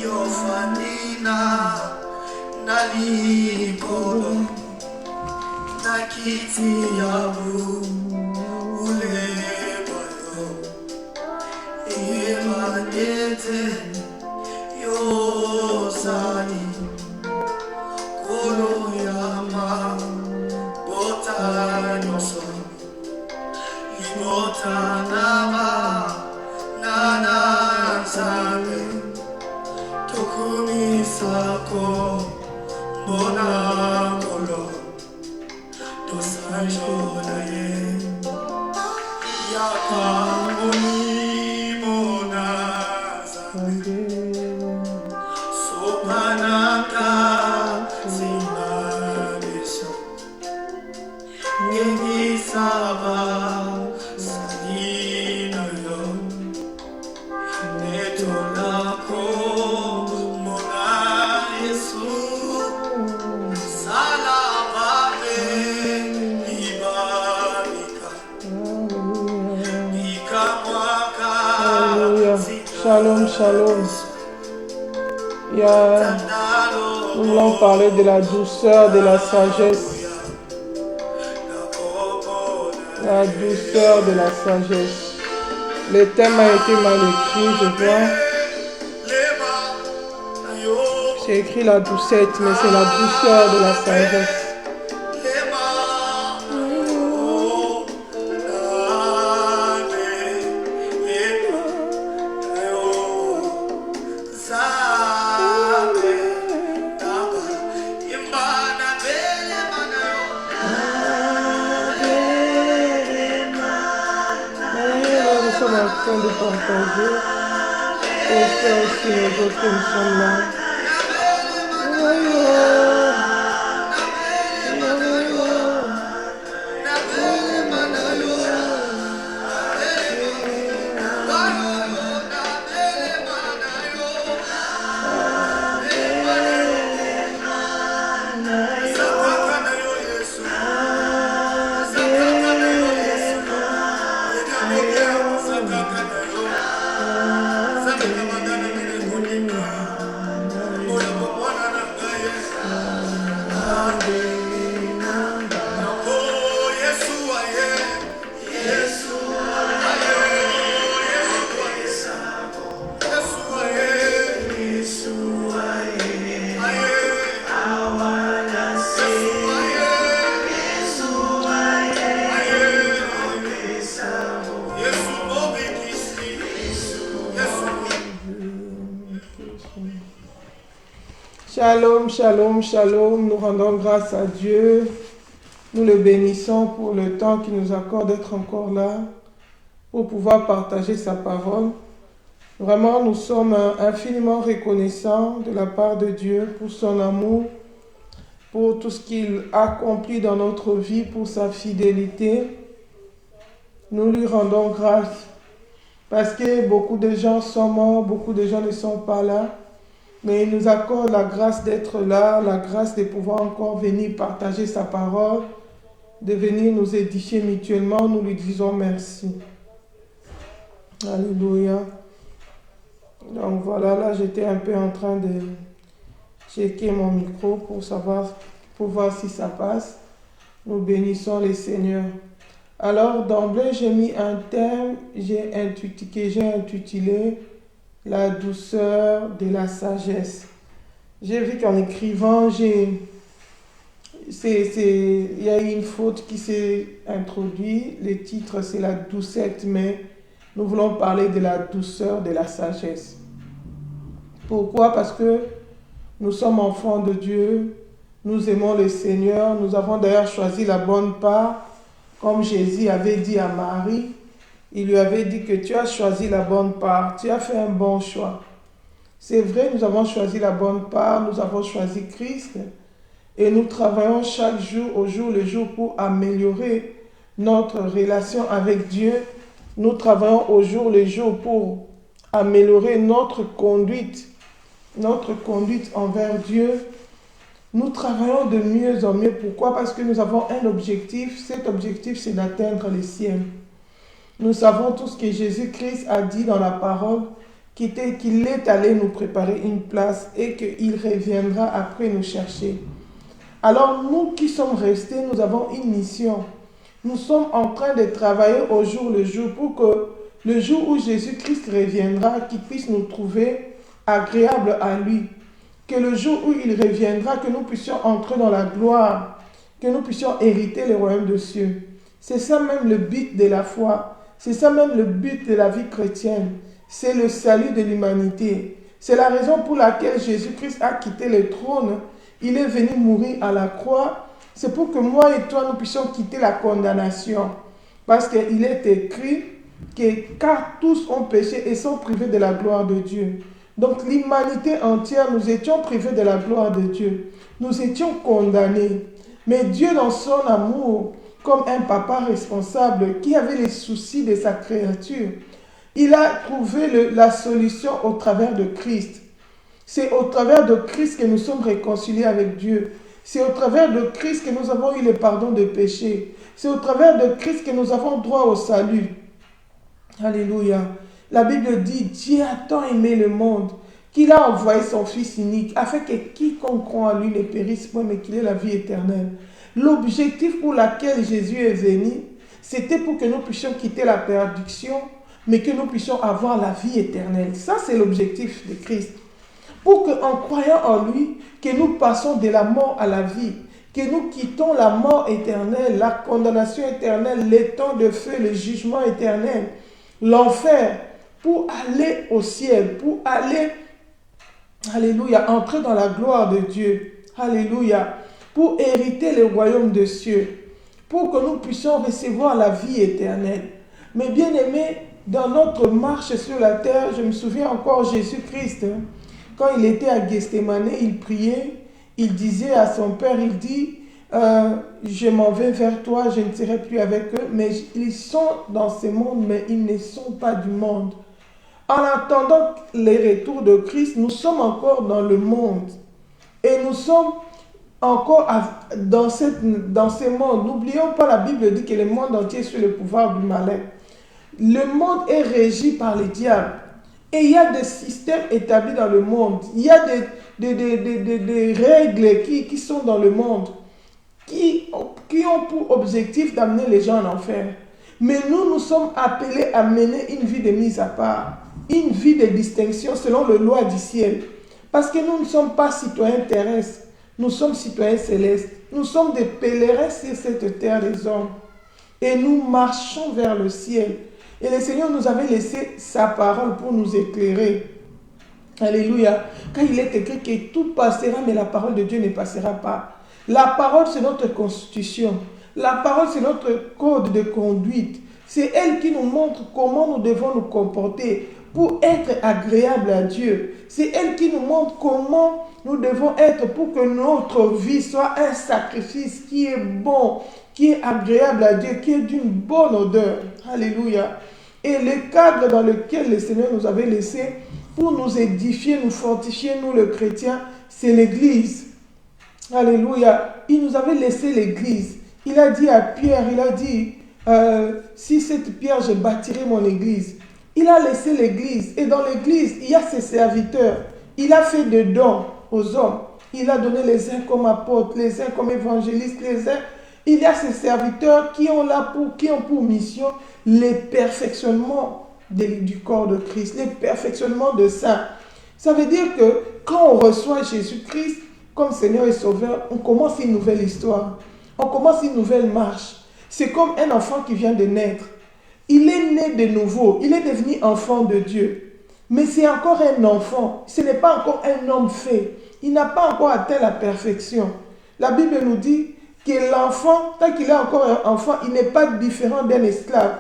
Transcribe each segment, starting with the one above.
Yofanina Nalikolo Nakiti Yabu Ulebayo Emanete Yosani Kolo Yama Botanoso Ibotanama Nana Sabe Tokumi Sako Mona Kolo Dosajonaye Yakamuni Mona Sabe Sopanaka Sinadesha Gengi Saba Salino Yo Netolako Mona Yesu Salabate Ibarika Ikamwaka Alléluia. Shalom, shalom. Nous voulons parler de la douceur, de la sagesse. La douceur de la sagesse. Le thème a été mal écrit, je vois. J'ai écrit la doucette, mais c'est la douceur de la sagesse. Nous sommes en train de partager. Et ça aussi, les autres, nous sommes là. Shalom, shalom, shalom. Nous rendons grâce à Dieu. Nous le bénissons pour le temps qu'il nous accorde d'être encore là, pour pouvoir partager sa parole. Vraiment, nous sommes infiniment reconnaissants de la part de Dieu pour son amour, pour tout ce qu'il accomplit dans notre vie, pour sa fidélité. Nous lui rendons grâce parce que beaucoup de gens sont morts, beaucoup de gens ne sont pas là. Mais il nous accorde la grâce d'être là, la grâce de pouvoir encore venir partager sa parole, de venir nous édifier mutuellement. Nous lui disons merci. Alléluia. Donc voilà, là j'étais un peu en train de checker mon micro pour savoir, pour voir si ça passe. Nous bénissons le Seigneur. Alors d'emblée j'ai mis un thème que j'ai intitulé la douceur de la sagesse. J'ai vu qu'en écrivant, il y a eu une faute qui s'est introduite. Le titre, c'est la doucette, mais nous voulons parler de la douceur de la sagesse. Pourquoi? Parce que nous sommes enfants de Dieu, nous aimons le Seigneur, nous avons d'ailleurs choisi la bonne part, comme Jésus avait dit à Marie. Il lui avait dit que tu as choisi la bonne part, tu as fait un bon choix. C'est vrai, nous avons choisi la bonne part, nous avons choisi Christ et nous travaillons chaque jour, au jour le jour, pour améliorer notre relation avec Dieu. Nous travaillons au jour le jour pour améliorer notre conduite envers Dieu. Nous travaillons de mieux en mieux. Pourquoi? Parce que nous avons un objectif. Cet objectif, c'est d'atteindre les cieux. Nous savons tout ce que Jésus-Christ a dit dans la parole, qu'il est allé nous préparer une place et qu'il reviendra après nous chercher. Alors nous qui sommes restés, nous avons une mission. Nous sommes en train de travailler au jour le jour pour que le jour où Jésus-Christ reviendra, qu'il puisse nous trouver agréables à lui. Que le jour où il reviendra, que nous puissions entrer dans la gloire, que nous puissions hériter le royaume des cieux. C'est ça même le but de la foi. C'est ça même le but de la vie chrétienne. C'est le salut de l'humanité. C'est la raison pour laquelle Jésus-Christ a quitté le trône. Il est venu mourir à la croix. C'est pour que moi et toi, nous puissions quitter la condamnation. Parce qu'il est écrit que car tous ont péché et sont privés de la gloire de Dieu. Donc l'humanité entière, nous étions privés de la gloire de Dieu. Nous étions condamnés. Mais Dieu, dans son amour, comme un papa responsable qui avait les soucis de sa créature, il a trouvé la solution au travers de Christ. C'est au travers de Christ que nous sommes réconciliés avec Dieu. C'est au travers de Christ que nous avons eu le pardon de péché. C'est au travers de Christ que nous avons droit au salut. Alléluia. La Bible dit, Dieu a tant aimé le monde qu'il a envoyé son Fils unique afin que quiconque croit en lui ne périsse point mais qu'il ait la vie éternelle. L'objectif pour lequel Jésus est venu, c'était pour que nous puissions quitter la perdition, mais que nous puissions avoir la vie éternelle. Ça, c'est l'objectif de Christ. Pour qu'en croyant en lui, que nous passons de la mort à la vie, que nous quittons la mort éternelle, la condamnation éternelle, les temps de feu, le jugement éternel, l'enfer, pour aller au ciel, pour aller, alléluia, entrer dans la gloire de Dieu, alléluia, pour hériter le royaume des cieux, pour que nous puissions recevoir la vie éternelle. Mais bien aimés, dans notre marche sur la terre, je me souviens encore Jésus-Christ, quand il était à Gethsémane, il priait, il disait à son Père, il dit, je m'en vais vers toi, je ne serai plus avec eux, mais ils sont dans ce monde, mais ils ne sont pas du monde. En attendant le retour de Christ, nous sommes encore dans le monde. Et nous sommes encore dans ce monde. N'oublions pas, la Bible dit que le monde entier est sous le pouvoir du malin. Le monde est régi par les diables. Et il y a des systèmes établis dans le monde. Il y a des règles qui sont dans le monde, qui ont pour objectif d'amener les gens en enfer. Mais nous sommes appelés à mener une vie de mise à part, une vie de distinction selon les lois du ciel. Parce que nous ne sommes pas citoyens terrestres, nous sommes citoyens célestes. Nous sommes des pèlerins sur cette terre des hommes. Et nous marchons vers le ciel. Et le Seigneur nous avait laissé sa parole pour nous éclairer. Alléluia. Quand il est écrit que tout passera, mais la parole de Dieu ne passera pas. La parole, c'est notre constitution. La parole, c'est notre code de conduite. C'est elle qui nous montre comment nous devons nous comporter pour être agréable à Dieu. C'est elle qui nous montre comment nous devons être pour que notre vie soit un sacrifice qui est bon, qui est agréable à Dieu, qui est d'une bonne odeur. Alléluia. Et le cadre dans lequel le Seigneur nous avait laissé pour nous édifier, nous fortifier, nous les chrétiens, c'est l'Église. Alléluia. Il nous avait laissé l'Église. Il a dit à Pierre, il a dit, si cette pierre, je bâtirai mon Église. Il a laissé l'Église. Et dans l'Église, il y a ses serviteurs. Il a fait des dons aux hommes. Il a donné les uns comme apôtres, les uns comme évangélistes, les uns. Il y a ces serviteurs qui ont pour mission le perfectionnement du corps de Christ, le perfectionnement de saints. Ça veut dire que quand on reçoit Jésus-Christ comme Seigneur et Sauveur, on commence une nouvelle histoire. On commence une nouvelle marche. C'est comme un enfant qui vient de naître. Il est né de nouveau. Il est devenu enfant de Dieu. Mais c'est encore un enfant. Ce n'est pas encore un homme fait. Il n'a pas encore atteint la perfection. La Bible nous dit que l'enfant, tant qu'il est encore un enfant, il n'est pas différent d'un esclave.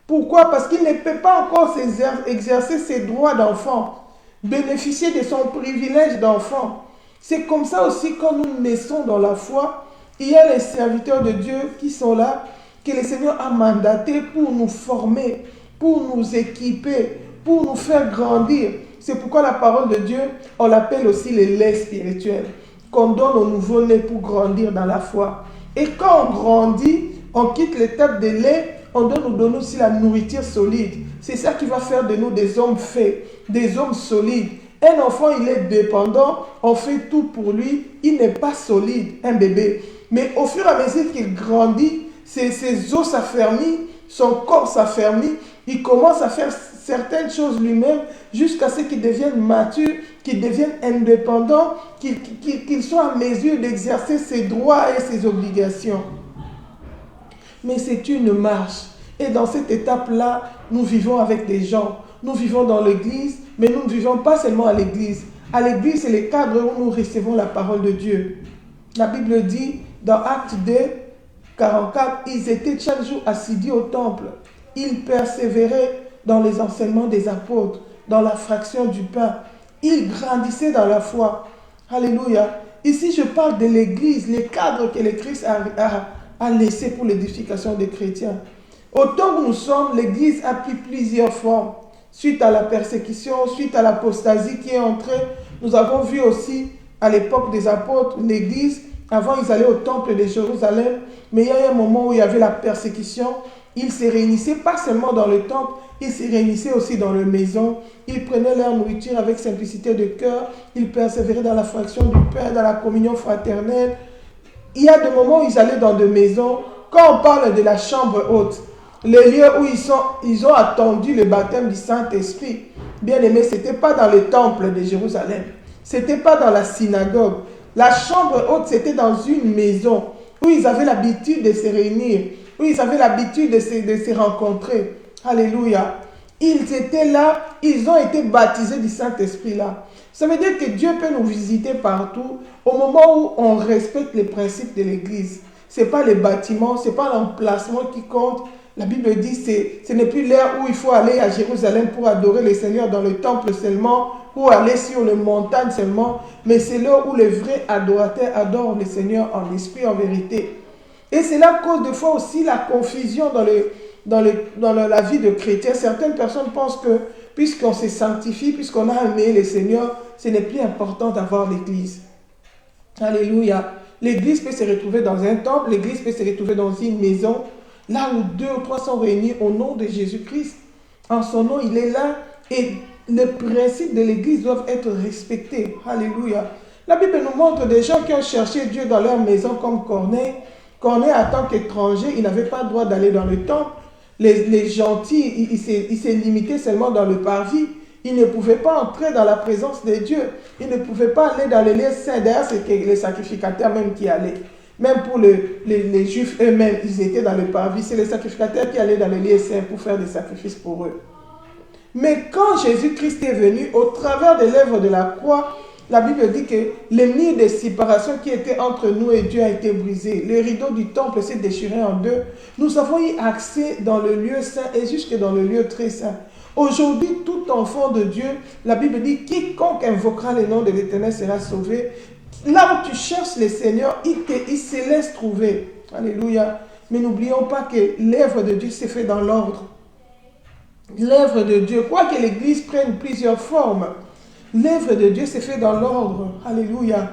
Pourquoi? Parce qu'il ne peut pas encore exercer ses droits d'enfant, bénéficier de son privilège d'enfant. C'est comme ça aussi quand nous naissons dans la foi, il y a les serviteurs de Dieu qui sont là, que le Seigneur a mandatés pour nous former, pour nous équiper, pour nous faire grandir. C'est pourquoi la parole de Dieu, on l'appelle aussi le lait spirituel, qu'on donne aux nouveau-nés pour grandir dans la foi. Et quand on grandit, on quitte l'étape de lait, on doit nous donner aussi la nourriture solide. C'est ça qui va faire de nous des hommes faits, des hommes solides. Un enfant, il est dépendant, on fait tout pour lui, il n'est pas solide, un bébé. Mais au fur et à mesure qu'il grandit, ses os s'affermissent, son corps s'affermit, il commence à faire certaines choses lui-même jusqu'à ce qu'il devienne mature, qu'il devienne indépendant, qu'il soit en mesure d'exercer ses droits et ses obligations. Mais c'est une marche. Et dans cette étape-là, nous vivons avec des gens. Nous vivons dans l'église, mais nous ne vivons pas seulement à l'église. À l'église, c'est le cadre où nous recevons la parole de Dieu. La Bible dit, dans Actes 2, 44, ils étaient chaque jour assidus au temple. Ils persévéraient dans les enseignements des apôtres, dans la fraction du pain. Ils grandissaient dans la foi. Alléluia. Ici, je parle de l'église, les cadres que le Christ a laissés pour l'édification des chrétiens. Au temps où nous sommes, l'église a pris plusieurs formes. Suite à la persécution, suite à l'apostasie qui est entrée, nous avons vu aussi à l'époque des apôtres, l'église, avant ils allaient au temple de Jérusalem, mais il y a eu un moment où il y avait la persécution. Ils se réunissaient pas seulement dans le temple, ils se réunissaient aussi dans les maisons. Ils prenaient leur nourriture avec simplicité de cœur. Ils persévéraient dans la fraction du pain, dans la communion fraternelle. Il y a des moments où ils allaient dans des maisons. Quand on parle de la chambre haute, les lieux où ils ont attendu le baptême du Saint-Esprit, bien aimé, ce n'était pas dans le temple de Jérusalem. Ce n'était pas dans la synagogue. La chambre haute, c'était dans une maison où ils avaient l'habitude de se réunir, où ils avaient l'habitude de se rencontrer. Alléluia. Ils étaient là, ils ont été baptisés du Saint-Esprit là. Ça veut dire que Dieu peut nous visiter partout au moment où on respecte les principes de l'Église. Ce n'est pas les bâtiments, ce n'est pas l'emplacement qui compte. La Bible dit que ce n'est plus l'heure où il faut aller à Jérusalem pour adorer le Seigneur dans le temple seulement, ou aller sur les montagnes seulement, mais c'est l'heure où les vrais adorateurs adorent le Seigneur en esprit, en vérité. Et c'est là cause de fois aussi la confusion dans la vie de chrétien. Certaines personnes pensent que puisqu'on se sanctifie, puisqu'on a aimé le Seigneur, ce n'est plus important d'avoir l'église. Alléluia. L'église peut se retrouver dans un temple, l'église peut se retrouver dans une maison, là où 2 ou 3 sont réunis au nom de Jésus-Christ. En son nom, il est là et les principes de l'église doivent être respectés. Alléluia. La Bible nous montre des gens qui ont cherché Dieu dans leur maison comme Corneille. Corneille, en tant qu'étranger, il n'avait pas le droit d'aller dans le temple. Les gentils, ils s'est limité seulement dans le parvis. Ils ne pouvaient pas entrer dans la présence de Dieu. Ils ne pouvaient pas aller dans les lieux saints. D'ailleurs, c'est les sacrificateurs même qui allaient. Même pour les Juifs eux-mêmes, ils étaient dans le parvis. C'est les sacrificateurs qui allaient dans les lieux saints pour faire des sacrifices pour eux. Mais quand Jésus-Christ est venu, au travers de l'œuvre de la croix, la Bible dit que le mur de séparation qui était entre nous et Dieu a été brisé. Le rideau du temple s'est déchiré en deux. Nous avons eu accès dans le lieu saint et jusque dans le lieu très saint. Aujourd'hui, tout enfant de Dieu, la Bible dit, quiconque invoquera le nom de l'Éternel sera sauvé. Là où tu cherches le Seigneur, il se laisse trouver. Alléluia. Mais n'oublions pas que l'œuvre de Dieu s'est faite dans l'ordre. L'œuvre de Dieu, quoique l'Église prenne plusieurs formes, l'œuvre de Dieu s'est faite dans l'ordre. Alléluia.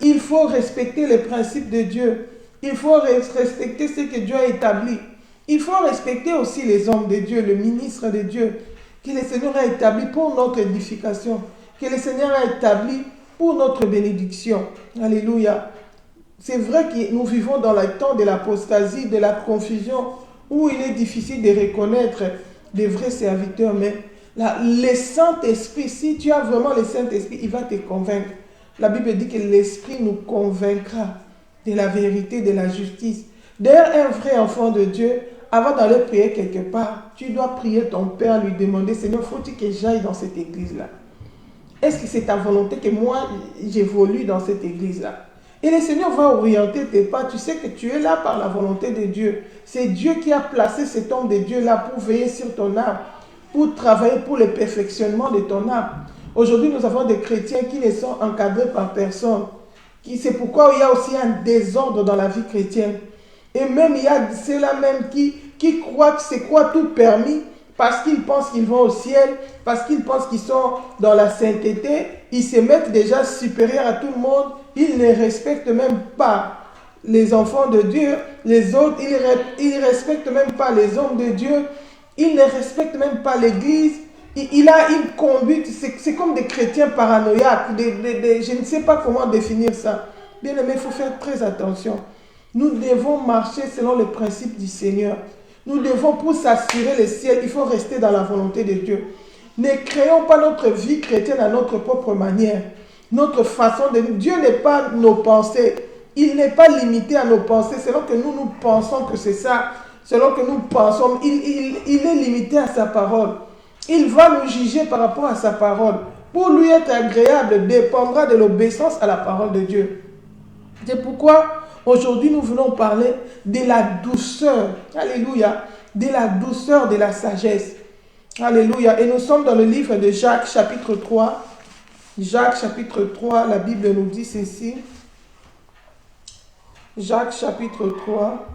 Il faut respecter les principes de Dieu. Il faut respecter ce que Dieu a établi. Il faut respecter aussi les hommes de Dieu, le ministre de Dieu, que le Seigneur a établi pour notre édification, que le Seigneur a établi pour notre bénédiction. Alléluia. C'est vrai que nous vivons dans le temps de l'apostasie, de la confusion, où il est difficile de reconnaître des vrais serviteurs, mais le Saint-Esprit, si tu as vraiment le Saint-Esprit, il va te convaincre. La Bible dit que l'Esprit nous convaincra de la vérité, de la justice. D'ailleurs, un vrai enfant de Dieu, avant d'aller prier quelque part, tu dois prier ton Père, lui demander, Seigneur, faut-il que j'aille dans cette église-là? Est-ce que c'est ta volonté que moi, j'évolue dans cette église-là? Et le Seigneur va orienter tes pas. Tu sais que tu es là par la volonté de Dieu. C'est Dieu qui a placé cet homme de Dieu là pour veiller sur ton âme, pour travailler pour le perfectionnement de ton âme. Aujourd'hui, nous avons des chrétiens qui ne sont encadrés par personne. C'est pourquoi il y a aussi un désordre dans la vie chrétienne. Et même il y a ceux-là même qui croient que c'est quoi tout permis, parce qu'ils pensent qu'ils vont au ciel, parce qu'ils pensent qu'ils sont dans la sainteté. Ils se mettent déjà supérieurs à tout le monde. Ils ne respectent même pas les enfants de Dieu, les autres, ils ne respectent même pas les hommes de Dieu, ils ne respectent même pas l'Église. Il a une conduite, c'est comme des chrétiens paranoïaques, je ne sais pas comment définir ça. Bien aimé, il faut faire très attention. Nous devons marcher selon les principes du Seigneur. Nous devons, pour s'assurer le ciel, il faut rester dans la volonté de Dieu. Ne créons pas notre vie chrétienne à notre propre manière. Notre façon de... Dieu n'est pas nos pensées. Il n'est pas limité à nos pensées. Selon que nous pensons que c'est ça, selon que nous pensons, il est limité à sa parole. Il va nous juger par rapport à sa parole. Pour lui être agréable, dépendra de l'obéissance à la parole de Dieu. C'est pourquoi aujourd'hui nous voulons parler de la douceur. Alléluia. De la douceur de la sagesse. Alléluia. Et nous sommes dans le livre de Jacques chapitre 3. Jacques chapitre 3, la Bible nous dit ceci. Jacques chapitre 3.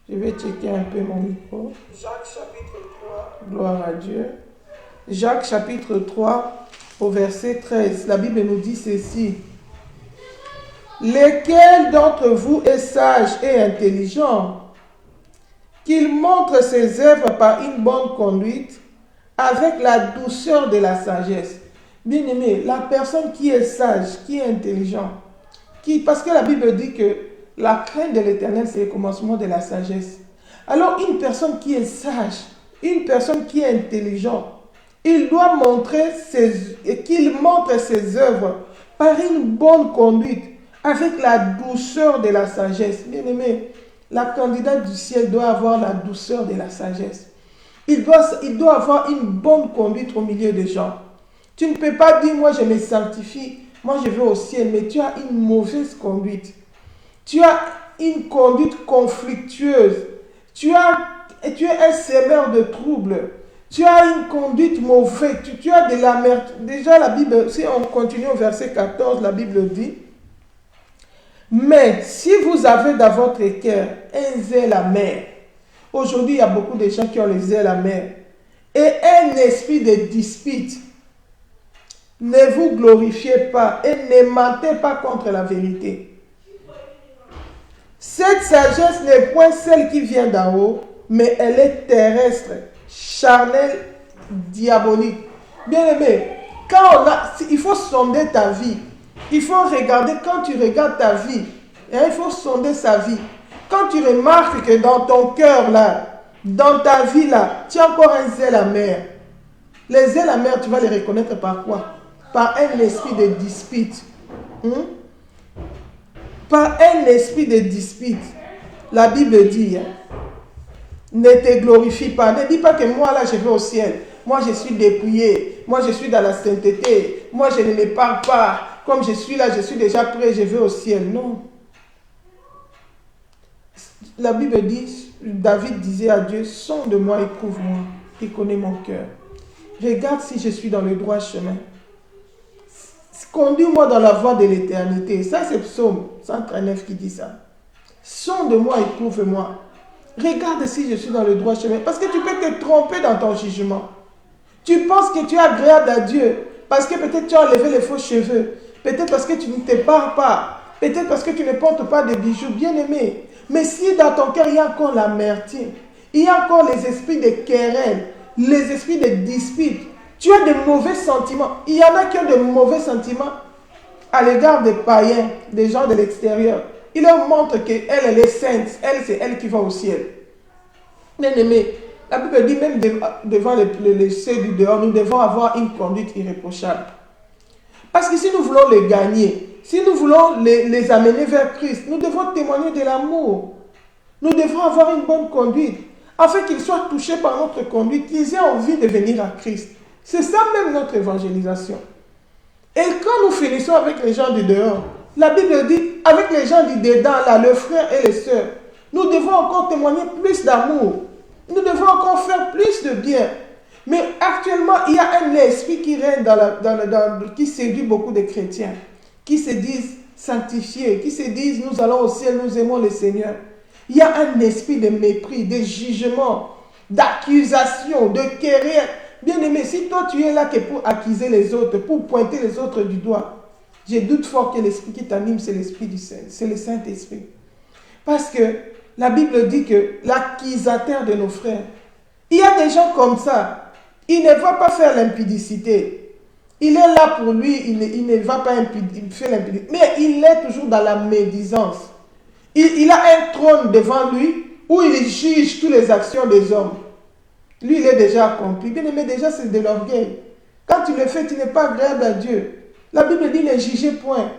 Je vais checker un peu mon micro. Jacques chapitre 3. Gloire à Dieu. Jacques chapitre 3 au verset 13. La Bible nous dit ceci. Lequel d'entre vous est sage et intelligent, qu'il montre ses œuvres par une bonne conduite, avec la douceur de la sagesse. Bien-aimé, la personne qui est sage, qui est intelligent, parce que la Bible dit que la crainte de l'Éternel, c'est le commencement de la sagesse. Alors, une personne qui est sage, une personne qui est intelligente, il doit qu'il montre ses œuvres par une bonne conduite, avec la douceur de la sagesse. Bien-aimé, la candidate du ciel doit avoir la douceur de la sagesse. Il doit avoir une bonne conduite au milieu des gens. Tu ne peux pas dire, moi je me sanctifie, moi je vais au ciel, mais tu as une mauvaise conduite. Tu as une conduite conflictueuse. Tu es un semeur de troubles. Tu as une conduite mauvaise. Tu as de l'amertume. Déjà la Bible, si on continue au verset 14, la Bible dit, mais si vous avez dans votre cœur un zèle amer, aujourd'hui il y a beaucoup de gens qui ont les zèles amers, et un esprit de dispute, ne vous glorifiez pas et ne mentez pas contre la vérité. Cette sagesse n'est point celle qui vient d'en haut, mais elle est terrestre, charnelle, diabolique. Bien aimé, il faut sonder ta vie. Il faut regarder, quand tu regardes ta vie, il faut sonder sa vie. Quand tu remarques que dans ton cœur là, dans ta vie là, tu as encore un zèle amer. Les zèles amers, tu vas les reconnaître par quoi? Par un esprit de dispute. Par un esprit de dispute. La Bible dit, ne te glorifie pas. Ne dis pas que moi là je vais au ciel. Moi je suis dépouillé. Moi je suis dans la sainteté. Moi je ne me parle pas. Comme je suis là, je suis déjà prêt, je vais au ciel. Non. La Bible dit, David disait à Dieu, sonde-moi, éprouve-moi, et connais mon cœur. Regarde si je suis dans le droit chemin. Conduis-moi dans la voie de l'éternité. Ça, c'est Psaume 139 qui dit ça. Sonde-moi, éprouve-moi. Regarde si je suis dans le droit chemin. Parce que tu peux te tromper dans ton jugement. Tu penses que tu es agréable à Dieu. Parce que peut-être tu as enlevé les faux cheveux. Peut-être parce que tu ne te parles pas. Peut-être parce que tu ne portes pas de bijoux. Bien aimé. Mais si dans ton cœur, il y a encore l'amertume. Il y a encore les esprits de querelle. Les esprits de dispute. Tu as de mauvais sentiments. Il y en a qui ont de mauvais sentiments à l'égard des païens, des gens de l'extérieur. Il leur montre qu'elle, elle est sainte. Elle, c'est elle qui va au ciel. Bien aimé, la Bible dit même devant ceux du dehors, nous devons avoir une conduite irréprochable. Parce que si nous voulons les gagner, si nous voulons les amener vers Christ, nous devons témoigner de l'amour. Nous devons avoir une bonne conduite, afin qu'ils soient touchés par notre conduite, qu'ils aient envie de venir à Christ. C'est ça même notre évangélisation. Et quand nous finissons avec les gens du dehors, la Bible dit, avec les gens du dedans, là, le frère et les sœurs, nous devons encore témoigner plus d'amour. Nous devons encore faire plus de bien. Mais actuellement, il y a un esprit qui règne qui séduit beaucoup de chrétiens, qui se disent sanctifiés, qui se disent nous allons au ciel, nous aimons le Seigneur. Il y a un esprit de mépris, de jugement, d'accusation, de querelle. Bien-aimé, si toi tu es là que pour accuser les autres, pour pointer les autres du doigt, je doute fort que l'esprit qui t'anime, c'est l'esprit du Saint, c'est le Saint-Esprit. Parce que la Bible dit que l'accusateur de nos frères, il y a des gens comme ça, il ne va pas faire l'impudicité. Il est là pour lui, il ne va pas faire l'impudicité. Mais il est toujours dans la médisance. Il a un trône devant lui où il juge toutes les actions des hommes. Lui, il est déjà accompli. Bien aimé, déjà, c'est de l'orgueil. Quand tu le fais, tu n'es pas agréable à Dieu. La Bible dit ne jugez point.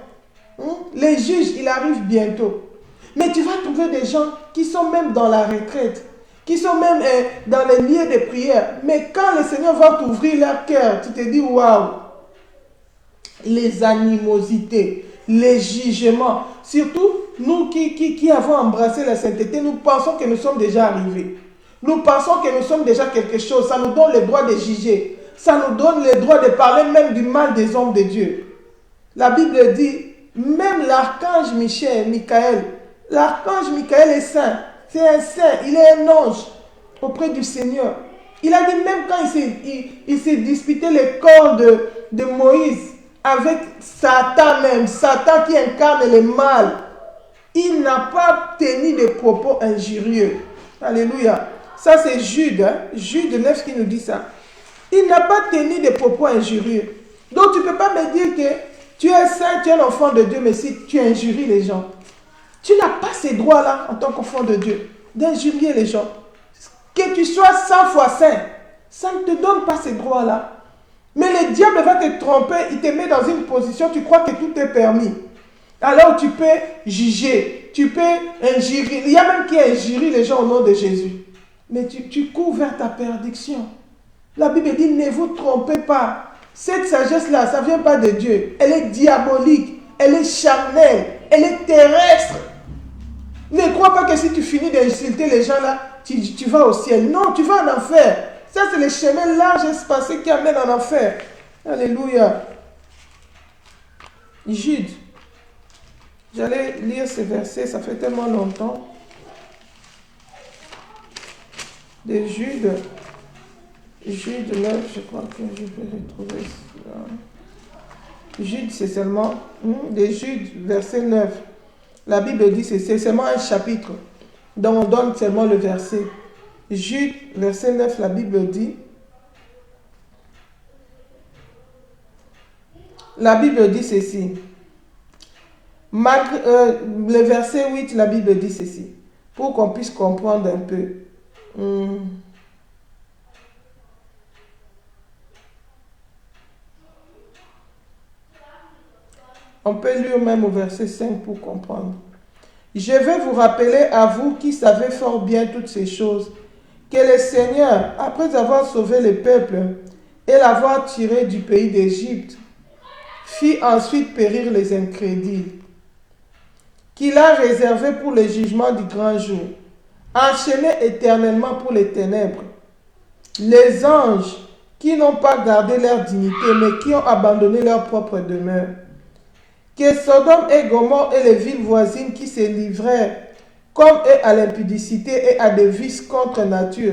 Les juges, il arrive bientôt. Mais tu vas trouver des gens qui sont même dans la retraite, qui sont même dans les lieux de prière. Mais quand le Seigneur va t'ouvrir leur cœur, tu te dis waouh. Les animosités, les jugements. Surtout, nous qui avons embrassé la sainteté, nous pensons que nous sommes déjà arrivés. Nous pensons que nous sommes déjà quelque chose. Ça nous donne le droit de juger. Ça nous donne le droit de parler même du mal des hommes de Dieu. La Bible dit, même l'archange Michaël, l'archange Michaël est saint. C'est un saint, il est un ange auprès du Seigneur. Il a dit même quand il s'est disputé le corps de Moïse avec Satan même, Satan qui incarne le mal, il n'a pas tenu de propos injurieux. Alléluia. Ça c'est Jude, Jude 9 qui nous dit ça. Il n'a pas tenu de propos injurieux. Donc tu ne peux pas me dire que tu es saint, tu es un enfant de Dieu, mais si tu injuries les gens, tu n'as pas ces droits-là en tant qu'enfant de Dieu, d'injurier les gens. Que tu sois 100 fois saint, ça ne te donne pas ces droits-là. Mais le diable va te tromper, il te met dans une position, tu crois que tout est permis. Alors tu peux juger, tu peux injurer. Il y a même qui injurie les gens au nom de Jésus. Mais tu cours vers ta perdition. La Bible dit, ne vous trompez pas. Cette sagesse-là, ça ne vient pas de Dieu. Elle est diabolique, elle est charnelle, elle est terrestre. Ne crois pas que si tu finis d'insulter les gens là, tu vas au ciel. Non, tu vas en enfer. Ça, c'est le chemin large espacé qui amène en enfer. Alléluia. Jude. J'allais lire ce verset, ça fait tellement longtemps. De Jude. Jude 9, je crois que je vais retrouver cela. Jude, c'est seulement de Jude, verset 9. La Bible dit, c'est seulement un chapitre, dont on donne seulement le verset. Jude, verset 9, la Bible dit, ceci. Le verset 8, la Bible dit ceci, pour qu'on puisse comprendre un peu. On peut lire même au verset 5 pour comprendre. Je vais vous rappeler à vous qui savez fort bien toutes ces choses, que le Seigneur, après avoir sauvé le peuple et l'avoir tiré du pays d'Égypte, fit ensuite périr les incrédules, qu'il a réservé pour le jugement du grand jour, enchaînés éternellement pour les ténèbres. Les anges qui n'ont pas gardé leur dignité, mais qui ont abandonné leur propre demeure. Que Sodome et Gomorrhe et les villes voisines qui se livrèrent comme eux à l'impudicité et à des vices contre nature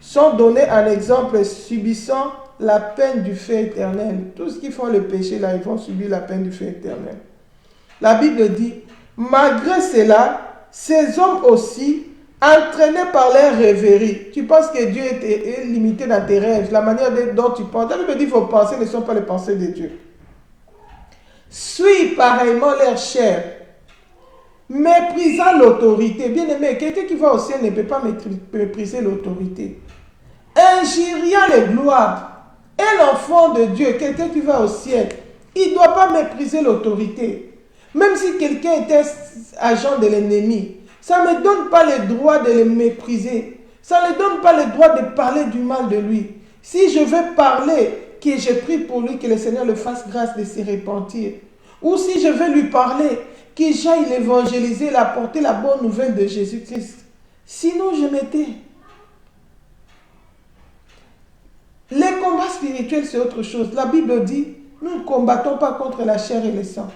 sont donnés en exemple subissant la peine du feu éternel. Tous ceux qui font le péché là, ils vont subir la peine du feu éternel. La Bible dit, malgré cela, ces hommes aussi, entraînés par leurs rêveries. Tu penses que Dieu est limité dans tes rêves, la manière dont tu penses. La Bible dit, vos pensées ne sont pas les pensées de Dieu. Suis pareillement leur chair, méprisant l'autorité. Bien aimé, quelqu'un qui va au ciel ne peut pas mépriser l'autorité. Injuriant les gloires. Un enfant de Dieu, quelqu'un qui va au ciel, il ne doit pas mépriser l'autorité. Même si quelqu'un était agent de l'ennemi, ça ne me donne pas le droit de le mépriser. Ça ne me donne pas le droit de parler du mal de lui. Si je veux parler, que je prie pour lui, que le Seigneur le fasse grâce de se repentir. Ou si je veux lui parler, que j'aille l'évangéliser, l'apporter la bonne nouvelle de Jésus-Christ. Sinon, je m'étais. Les combats spirituels, c'est autre chose. La Bible dit, nous ne combattons pas contre la chair et le sang.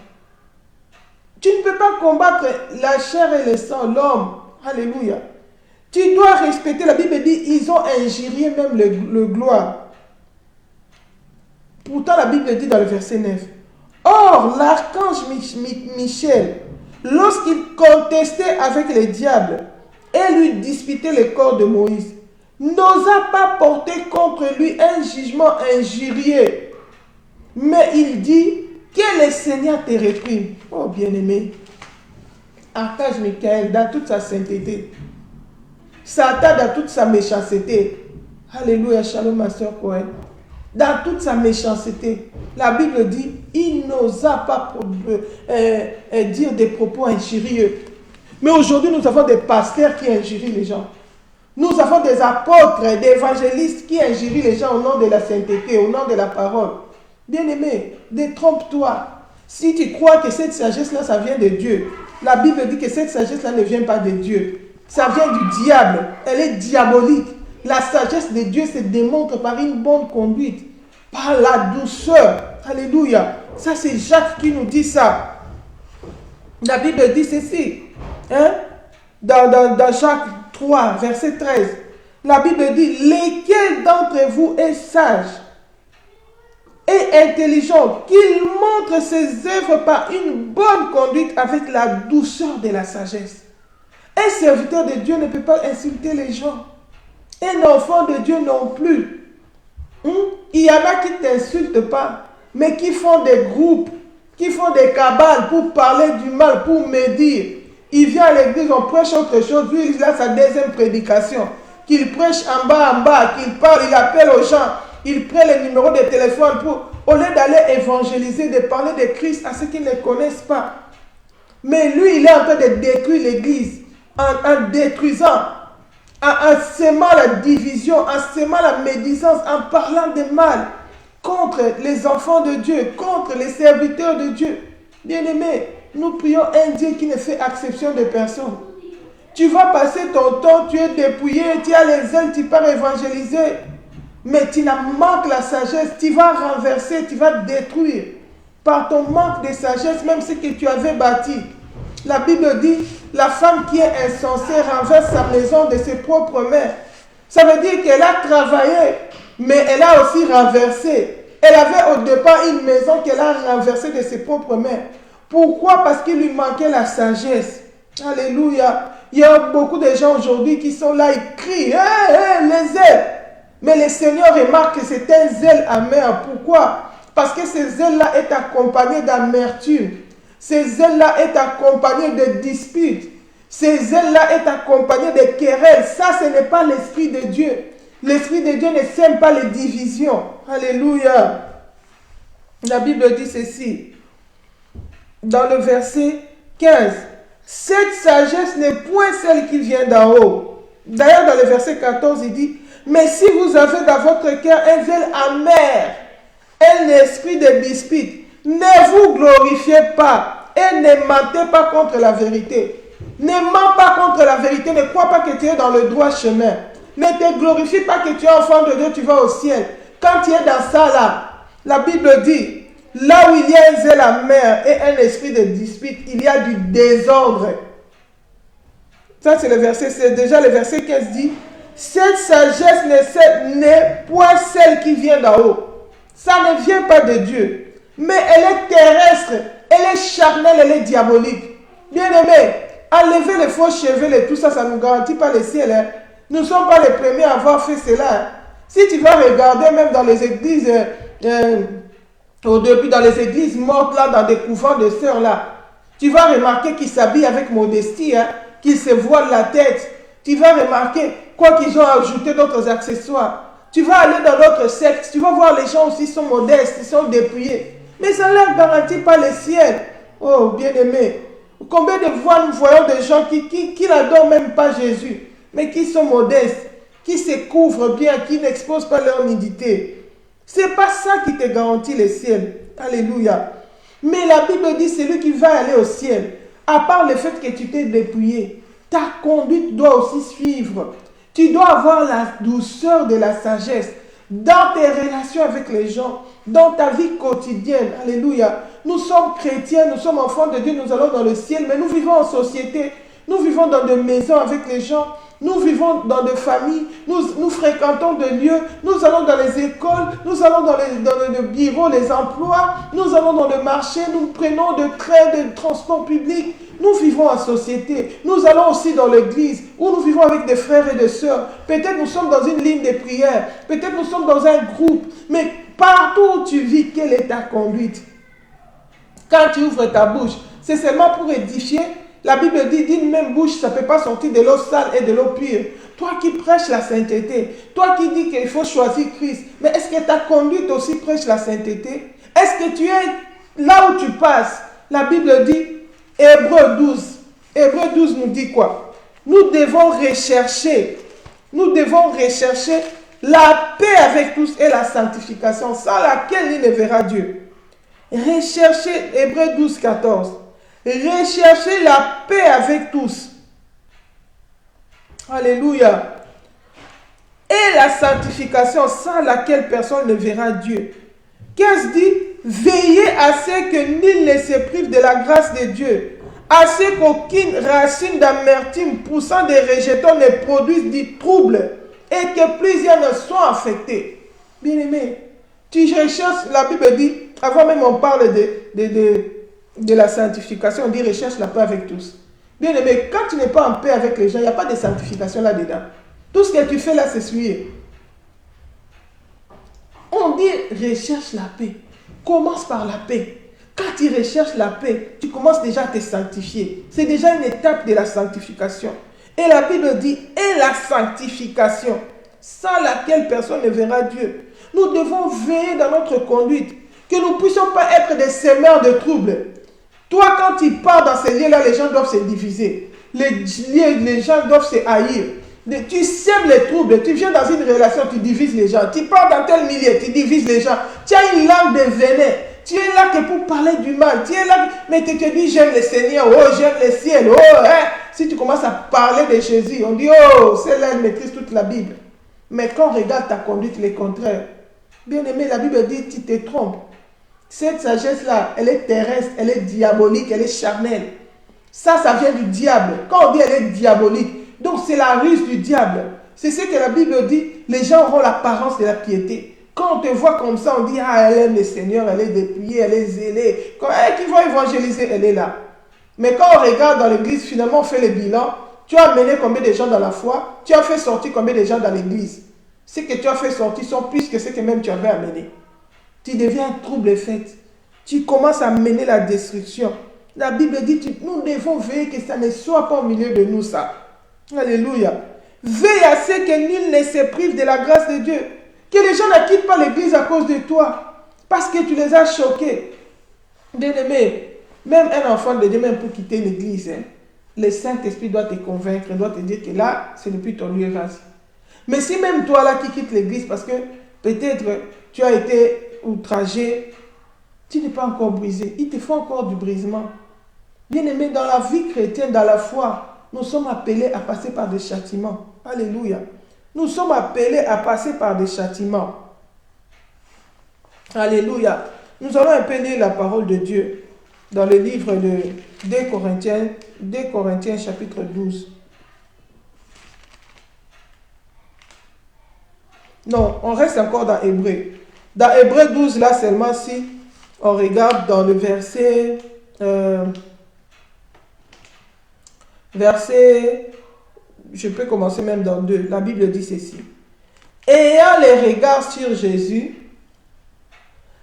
Tu ne peux pas combattre la chair et le sang, l'homme. Alléluia. Tu dois respecter, la Bible dit, ils ont injurié même le gloire. Pourtant, la Bible dit dans le verset 9, « Or, l'archange Michel, lorsqu'il contestait avec les diables et lui disputait le corps de Moïse, n'osa pas porter contre lui un jugement injurieux. Mais il dit que le Seigneur te réprime. Oh bien-aimé, Archange Michael dans toute sa sainteté, Satan dans toute sa méchanceté. Alléluia, shalom ma soeur Cohen. Dans toute sa méchanceté, la Bible dit, il n'osa pas dire des propos injurieux. Mais aujourd'hui, nous avons des pasteurs qui injurient les gens. Nous avons des apôtres, des évangélistes qui injurient les gens au nom de la sainteté, au nom de la parole. Bien-aimé, détrompe-toi. Si tu crois que cette sagesse-là, ça vient de Dieu, la Bible dit que cette sagesse-là ne vient pas de Dieu. Ça vient du diable. Elle est diabolique. La sagesse de Dieu se démontre par une bonne conduite, par la douceur. Alléluia. Ça, c'est Jacques qui nous dit ça. La Bible dit ceci. Hein? Dans Jacques 3, verset 13. La Bible dit, lesquels d'entre vous est sage et intelligent, qu'il montre ses œuvres par une bonne conduite avec la douceur de la sagesse. Un serviteur de Dieu ne peut pas insulter les gens. Un enfant de Dieu non plus. Il y en a qui ne t'insultent pas, mais qui font des groupes, qui font des cabales pour parler du mal, pour médire. Il vient à l'église, on prêche autre chose. Lui, il a sa deuxième prédication. Qu'il prêche en bas, qu'il parle, il appelle aux gens. Il prend les numéros de téléphone pour, au lieu d'aller évangéliser, de parler de Christ à ceux qui ne connaissent pas. Mais lui, il est en train de détruire l'église, en détruisant, en sémant la division, en sémant la médisance, en parlant de mal contre les enfants de Dieu, contre les serviteurs de Dieu. Bien-aimés, nous prions un Dieu qui ne fait exception de personne. Tu vas passer ton temps, tu es dépouillé, tu as les ailes, tu pars évangéliser. Mais tu manques la sagesse, tu vas renverser, tu vas détruire. Par ton manque de sagesse, même ce que tu avais bâti. La Bible dit, la femme qui est insensée renverse sa maison de ses propres mains. Ça veut dire qu'elle a travaillé, mais elle a aussi renversé. Elle avait au départ une maison qu'elle a renversée de ses propres mains. Pourquoi? Parce qu'il lui manquait la sagesse. Alléluia. Il y a beaucoup de gens aujourd'hui qui sont là, ils crient, les ailes. Mais le Seigneur remarque que c'est un zèle amer. Pourquoi? Parce que ce zèle-là est accompagné d'amertume. Ce zèle-là est accompagné de disputes. Ce zèle-là est accompagné de querelles. Ça, ce n'est pas l'Esprit de Dieu. L'Esprit de Dieu ne sème pas les divisions. Alléluia. La Bible dit ceci. Dans le verset 15. Cette sagesse n'est point celle qui vient d'en haut. D'ailleurs, dans le verset 14, il dit, mais si vous avez dans votre cœur un zèle amer, un esprit de dispute, ne vous glorifiez pas et ne mentez pas contre la vérité. Ne mens pas contre la vérité, ne crois pas que tu es dans le droit chemin. Ne te glorifie pas que tu es enfant de Dieu, tu vas au ciel. Quand tu es dans ça là, la Bible dit, là où il y a un zèle amer et un esprit de dispute, il y a du désordre. Ça c'est le verset, c'est déjà le verset 15 dit, cette sagesse n'est point celle qui vient d'en haut. Ça ne vient pas de Dieu. Mais elle est terrestre, elle est charnelle, elle est diabolique. Bien-aimé, enlever les faux cheveux et tout ça, ça ne nous garantit pas le ciel. Hein. Nous ne sommes pas les premiers à avoir fait cela. Hein. Si tu vas regarder même dans les églises, au début dans les églises mortes là, dans des couvents de sœurs là, tu vas remarquer qu'ils s'habillent avec modestie, hein, qu'ils se voilent la tête. Tu vas remarquer quoi qu'ils ont ajouté d'autres accessoires. Tu vas aller dans d'autres sectes, tu vas voir les gens aussi sont modestes, ils sont dépouillés. Mais ça ne leur garantit pas le ciel. Oh, bien-aimé. Combien de fois nous voyons des gens qui n'adorent même pas Jésus, mais qui sont modestes, qui se couvrent bien, qui n'exposent pas leur nudité. Ce n'est pas ça qui te garantit le ciel. Alléluia. Mais la Bible dit, celui qui va aller au ciel, à part le fait que tu t'es dépouillé, ta conduite doit aussi suivre. Tu dois avoir la douceur de la sagesse dans tes relations avec les gens, dans ta vie quotidienne. Alléluia. Nous sommes chrétiens, nous sommes enfants de Dieu, nous allons dans le ciel, mais nous vivons en société. Nous vivons dans des maisons avec les gens. Nous vivons dans des familles, nous fréquentons des lieux, nous allons dans les écoles, nous allons dans les bureaux, les emplois, nous allons dans le marché, nous prenons de trains, de transports publics. Nous vivons en société. Nous allons aussi dans l'église où nous vivons avec des frères et des sœurs. Peut-être nous sommes dans une ligne de prière. Peut-être nous sommes dans un groupe. Mais partout où tu vis, quelle est ta conduite? Quand tu ouvres ta bouche, c'est seulement pour édifier. La Bible dit, d'une même bouche, ça ne peut pas sortir de l'eau sale et de l'eau pure. Toi qui prêches la sainteté, toi qui dis qu'il faut choisir Christ, mais est-ce que ta conduite aussi prêche la sainteté? Est-ce que tu es là où tu passes? La Bible dit, Hébreux 12 nous dit quoi? Nous devons rechercher la paix avec tous et la sanctification, sans laquelle il ne verra Dieu. Recherchez, Hébreux 12, 14. Recherchez la paix avec tous. Alléluia. Et la sanctification, sans laquelle personne ne verra Dieu. Qu'est-ce dit? Veillez à ce que nul ne se prive de la grâce de Dieu, à ce qu'aucune racine d'amertume poussant des rejetons ne produise du trouble et que plusieurs ne soient affectés. Bien-aimé, tu recherches, la Bible dit, avant même on parle de la sanctification, on dit recherche la paix avec tous. Bien-aimé, quand tu n'es pas en paix avec les gens, il n'y a pas de sanctification là-dedans. Tout ce que tu fais là, c'est suivre. On dit recherche la paix. Commence par la paix. Quand tu recherches la paix, tu commences déjà à te sanctifier. C'est déjà une étape de la sanctification. Et la Bible dit, et la sanctification, sans laquelle personne ne verra Dieu. Nous devons veiller dans notre conduite, que nous ne puissions pas être des semeurs de troubles. Toi, quand tu pars dans ces lieux-là, les gens doivent se diviser. Les gens doivent se haïr. Tu sèmes les troubles, tu viens dans une relation, tu divises les gens. Tu pars dans tel milieu, tu divises les gens. Tu as une langue de venin. Tu es là que pour parler du mal. Tu es là, mais tu te dis j'aime le Seigneur, oh j'aime le ciel, oh hein. Si tu commences à parler de Jésus, on dit oh celle-là elle maîtrise toute la Bible. Mais quand on regarde ta conduite, le contraire. Bien aimé, la Bible dit tu te trompes. Cette sagesse-là, elle est terrestre, elle est diabolique, elle est charnelle. Ça vient du diable. Quand on dit elle est diabolique, donc c'est la ruse du diable. C'est ce que la Bible dit, les gens auront l'apparence de la piété. Quand on te voit comme ça, on dit, ah, elle aime le Seigneur, elle est dépouillée, elle est zélée. Quand elle qui va évangéliser, elle est là. Mais quand on regarde dans l'église, finalement, on fait le bilan. Tu as amené combien de gens dans la foi? Tu as fait sortir combien de gens dans l'église? Ce que tu as fait sortir sont plus que ce que même tu avais amené. Tu deviens un trouble fait. Tu commences à mener la destruction. La Bible dit, nous devons veiller que ça ne soit pas au milieu de nous, ça. Alléluia. Veille à ce que nul ne se prive de la grâce de Dieu. Que les gens ne quittent pas l'église à cause de toi. Parce que tu les as choqués. Bien-aimé, même un enfant de Dieu, même pour quitter l'église, hein, le Saint-Esprit doit te convaincre, doit te dire que là, c'est depuis ton lieu, vas-y. Mais si même toi là qui quittes l'église parce que peut-être tu as été outragé, tu n'es pas encore brisé. Il te faut encore du brisement. Bien-aimé, dans la vie chrétienne, dans la foi, nous sommes appelés à passer par des châtiments. Alléluia. Nous sommes appelés à passer par des châtiments. Alléluia. Nous allons un peu lire la parole de Dieu dans le livre de 2 Corinthiens chapitre 12. Non, on reste encore dans Hébreux. Dans Hébreux 12, là seulement, si on regarde dans le verset... je peux commencer même dans 2. La Bible dit ceci. Ayant les regards sur Jésus,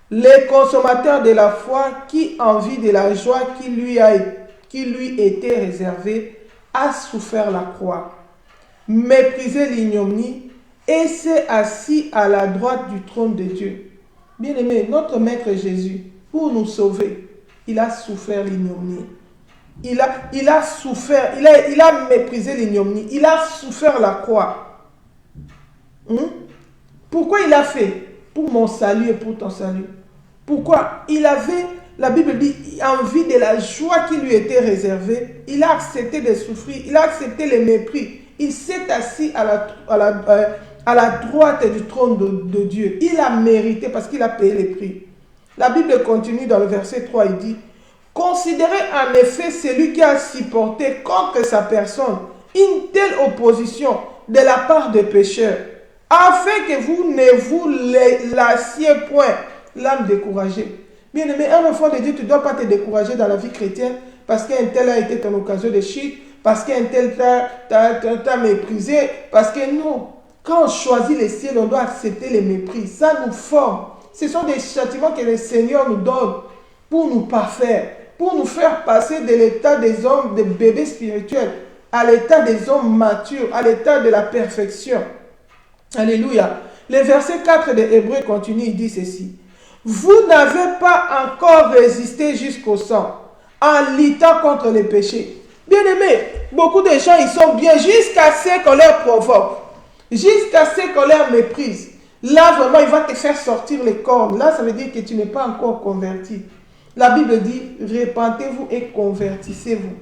les consommateurs de la foi qui envie de la joie qui lui était réservée, a souffert la croix, méprisé l'ignominie et s'est assis à la droite du trône de Dieu. Bien-aimé, notre Maître Jésus, pour nous sauver, il a souffert l'ignominie. Il a souffert, il a méprisé l'ignominie, il a souffert la croix. Pourquoi il a fait? Pour mon salut et pour ton salut. Pourquoi? Il avait, la Bible dit, envie de la joie qui lui était réservée. Il a accepté de souffrir, il a accepté le mépris. Il s'est assis à la droite du trône de Dieu. Il a mérité parce qu'il a payé le prix. La Bible continue dans le verset 3, il dit, considérez en effet celui qui a supporté contre sa personne une telle opposition de la part des pécheurs, afin que vous ne vous lassiez point l'âme découragée. Bien-aimé, un enfant de Dieu, tu ne dois pas te décourager dans la vie chrétienne parce qu'un tel a été ton occasion de chute, parce qu'un tel t'a méprisé, parce que non. Quand on choisit les ciels, on doit accepter les mépris. Ça nous forme. Ce sont des châtiments que le Seigneur nous donne pour nous parfaire, pour nous faire passer de l'état des hommes, des bébés spirituels, à l'état des hommes matures, à l'état de la perfection. Alléluia. Le verset 4 de Hébreux continue, il dit ceci. Vous n'avez pas encore résisté jusqu'au sang, en luttant contre les péchés. Bien-aimés, beaucoup de gens, ils sont bien jusqu'à ce qu'on leur provoque, jusqu'à ce qu'on leur méprise. Là, vraiment, il va te faire sortir les cornes. Là, ça veut dire que tu n'es pas encore converti. La Bible dit, repentez-vous et convertissez-vous.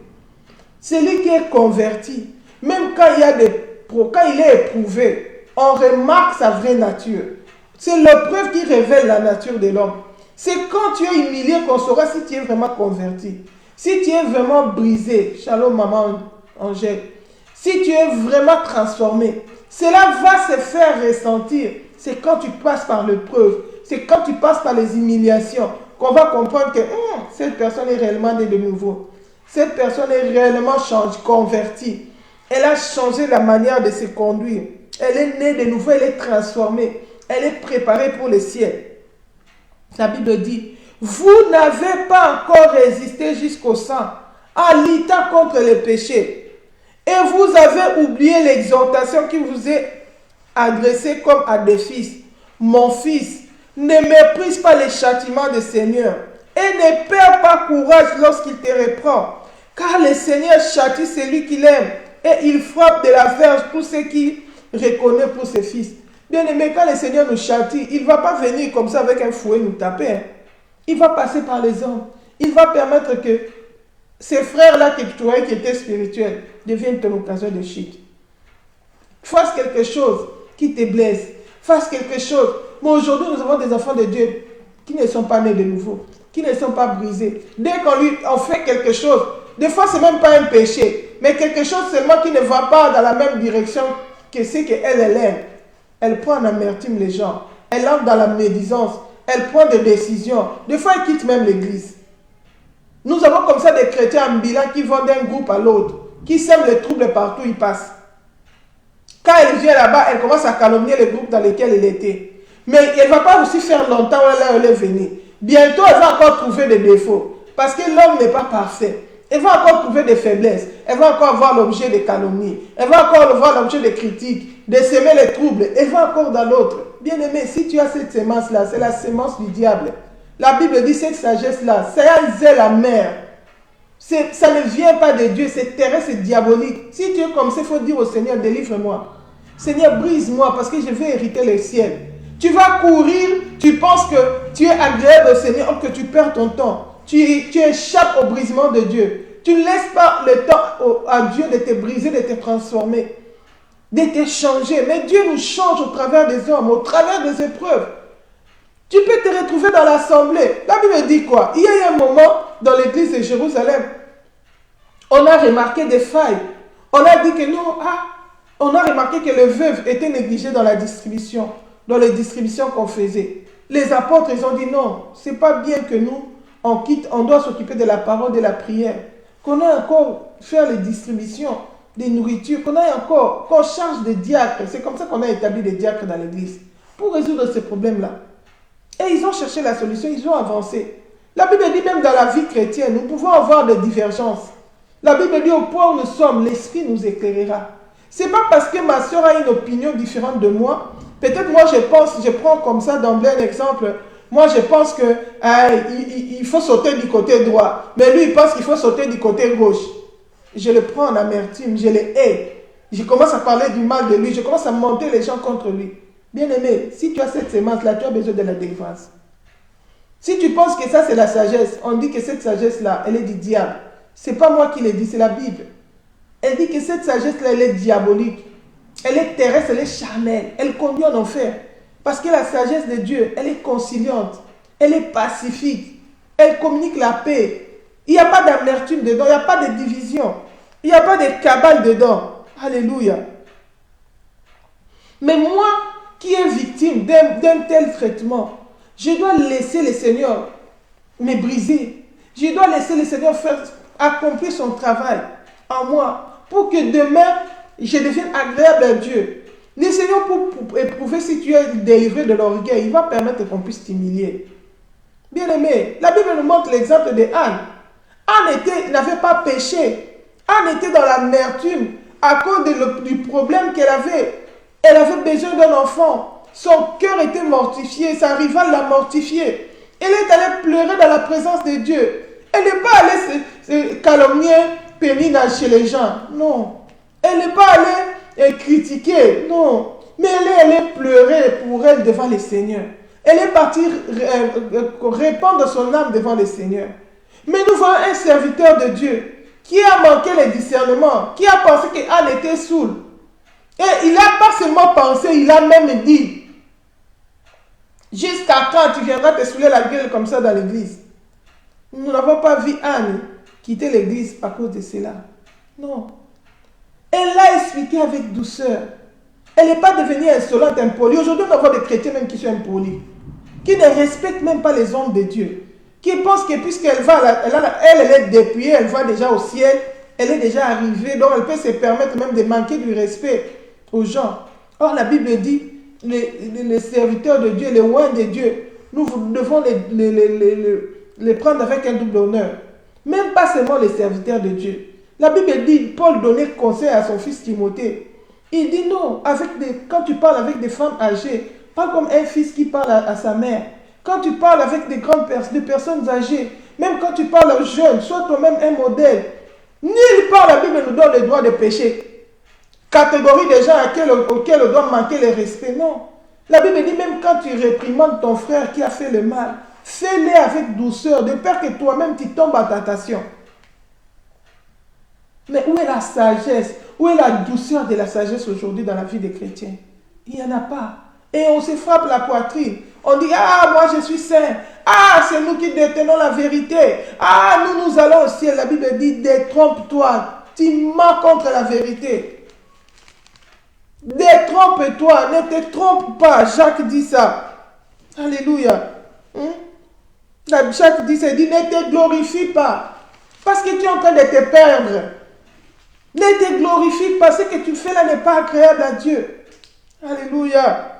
Celui qui est converti, même quand il est éprouvé, on remarque sa vraie nature. C'est l'épreuve qui révèle la nature de l'homme. C'est quand tu es humilié qu'on saura si tu es vraiment converti. Si tu es vraiment brisé, shalom maman Angèle, si tu es vraiment transformé, cela va se faire ressentir. C'est quand tu passes par l'épreuve, c'est quand tu passes par les humiliations qu'on va comprendre que cette personne est réellement née de nouveau. Cette personne est réellement convertie. Elle a changé la manière de se conduire. Elle est née de nouveau, elle est transformée. Elle est préparée pour le ciel. La Bible dit, vous n'avez pas encore résisté jusqu'au sang, en luttant contre les péchés. Et vous avez oublié l'exhortation qui vous est adressée comme à des fils. Mon fils, ne méprise pas les châtiments du Seigneur et ne perds pas courage lorsqu'il te reprend. Car le Seigneur châtie celui qu'il aime et il frappe de la verge tous ceux qui reconnaissent pour ses fils. Bien aimé, quand le Seigneur nous châtie, il ne va pas venir comme ça avec un fouet nous taper. Hein. Il va passer par les hommes. Il va permettre que ces frères-là que tu voyais qui étaient spirituels deviennent ton occasion de chute. Fasse quelque chose qui te blesse. Fasse quelque chose. Mais aujourd'hui, nous avons des enfants de Dieu qui ne sont pas nés de nouveau, qui ne sont pas brisés. Dès qu'on fait quelque chose, des fois, ce n'est même pas un péché, mais quelque chose seulement qui ne va pas dans la même direction que ce qu'elle aime. Elle prend en amertume les gens. Elle entre dans la médisance. Elle prend des décisions. Des fois, elle quitte même l'église. Nous avons comme ça des chrétiens ambulants qui vont d'un groupe à l'autre, qui sèment les troubles partout où ils passent. Quand elle vient là-bas, elle commence à calomnier le groupe dans lequel elle était. Mais elle ne va pas aussi faire longtemps où elle est venue. Bientôt, elle va encore trouver des défauts. Parce que l'homme n'est pas parfait. Elle va encore trouver des faiblesses. Elle va encore voir l'objet de calomnie. Elle va encore voir l'objet de critiques, de semer les troubles. Elle va encore dans l'autre. Bien aimé, si tu as cette semence-là, c'est la semence du diable. La Bible dit cette sagesse-là, c'est la mère. Ça ne vient pas de Dieu, c'est terrestre, c'est diabolique. Si tu es comme ça, il faut dire au Seigneur, délivre-moi. Seigneur, brise-moi parce que je vais hériter le ciel. Tu vas courir, tu penses que tu es agréable au Seigneur, que tu perds ton temps. Tu échappes au brisement de Dieu. Tu ne laisses pas le temps à Dieu de te briser, de te transformer, de te changer. Mais Dieu nous change au travers des hommes, au travers des épreuves. Tu peux te retrouver dans l'assemblée. La Bible dit quoi? Il y a eu un moment dans l'église de Jérusalem, on a remarqué des failles. On a dit que non, on a remarqué que les veuves étaient négligées dans la distribution, dans les distributions qu'on faisait. Les apôtres, ils ont dit non, c'est pas bien que nous, on doit s'occuper de la parole, de la prière, qu'on a encore faire les distributions des nourritures, qu'on charge des diacres. C'est comme ça qu'on a établi des diacres dans l'église, pour résoudre ces problèmes-là. Et ils ont cherché la solution, ils ont avancé. La Bible dit même dans la vie chrétienne, nous pouvons avoir des divergences. La Bible dit au point où nous sommes, l'Esprit nous éclairera. C'est pas parce que ma soeur a une opinion différente de moi. Peut-être moi je prends comme ça d'emblée un exemple. Moi je pense que il faut sauter du côté droit. Mais lui il pense qu'il faut sauter du côté gauche. Je le prends en amertume, je le hais. Je commence à parler du mal de lui, je commence à monter les gens contre lui. Bien aimé, si tu as cette semence-là, tu as besoin de la délivrance. Si tu penses que ça c'est la sagesse, on dit que cette sagesse-là, elle est du diable. Ce n'est pas moi qui l'ai dit, c'est la Bible. Elle dit que cette sagesse-là, elle est diabolique. Elle est terrestre, elle est charnelle. Elle conduit en enfer. Parce que la sagesse de Dieu, elle est conciliante. Elle est pacifique. Elle communique la paix. Il n'y a pas d'amertume dedans. Il n'y a pas de division. Il n'y a pas de cabale dedans. Alléluia. Mais moi, qui est victime d'un tel traitement, je dois laisser le Seigneur me briser. Je dois laisser le Seigneur accomplir son travail en moi pour que demain, je devienne agréable à Dieu. Le Seigneur, pour éprouver si tu es délivré de l'orgueil, il va permettre qu'on puisse t'humilier. Bien aimé, la Bible nous montre l'exemple de Anne. Anne n'avait pas péché. Anne était dans l'amertume à cause du problème qu'elle avait. Elle avait besoin d'un enfant. Son cœur était mortifié. Sa rivale l'a mortifié. Elle est allée pleurer dans la présence de Dieu. Elle n'est pas allée se calomnier Pénina chez les gens. Non. Elle n'est pas allée critiquer. Non. Mais elle est allée pleurer pour elle devant le Seigneur. Elle est partie répandre son âme devant le Seigneur. Mais nous voyons un serviteur de Dieu qui a manqué le discernement, qui a pensé qu'Anne était saoule. Et il n'a pas seulement pensé, il a même dit, jusqu'à quand tu viendras te saouler la gueule comme ça dans l'église? Nous n'avons pas vu Anne quitter l'église à cause de cela. Non. Elle l'a expliqué avec douceur. Elle n'est pas devenue insolente, impolie. Aujourd'hui, nous avons des chrétiens même qui sont impolis, qui ne respectent même pas les hommes de Dieu, qui pensent que puisqu'elle va, elle est dépouillée, elle va déjà au ciel, elle est déjà arrivée, donc elle peut se permettre même de manquer du respect aux gens. Or, la Bible dit, les serviteurs de Dieu, les oins de Dieu, nous devons les prendre avec un double honneur. Même pas seulement les serviteurs de Dieu. La Bible dit, Paul donnait conseil à son fils Timothée. Il dit non, quand tu parles avec des femmes âgées, pas comme un fils qui parle à sa mère. Quand tu parles avec des personnes âgées, même quand tu parles aux jeunes, sois toi-même un modèle. Nulle part la Bible nous donne le droit de pécher. Catégorie des gens auxquels on doit manquer le respect. Non. La Bible dit même quand tu réprimandes ton frère qui a fait le mal, fais-le avec douceur, de peur que toi-même tu tombes en tentation. Mais où est la sagesse? Où est la douceur de la sagesse aujourd'hui dans la vie des chrétiens? Il n'y en a pas. Et on se frappe la poitrine. On dit, ah, moi je suis saint. Ah, c'est nous qui détenons la vérité. Ah, nous allons au ciel. La Bible dit, détrompe-toi. Tu mens contre la vérité. Détrompe-toi. Ne te trompe pas. Jacques dit ça. Alléluia. Jacques dit, ne te glorifie pas. Parce que tu es en train de te perdre. Ne te glorifie pas. Ce que tu fais là n'est pas agréable à Dieu. Alléluia.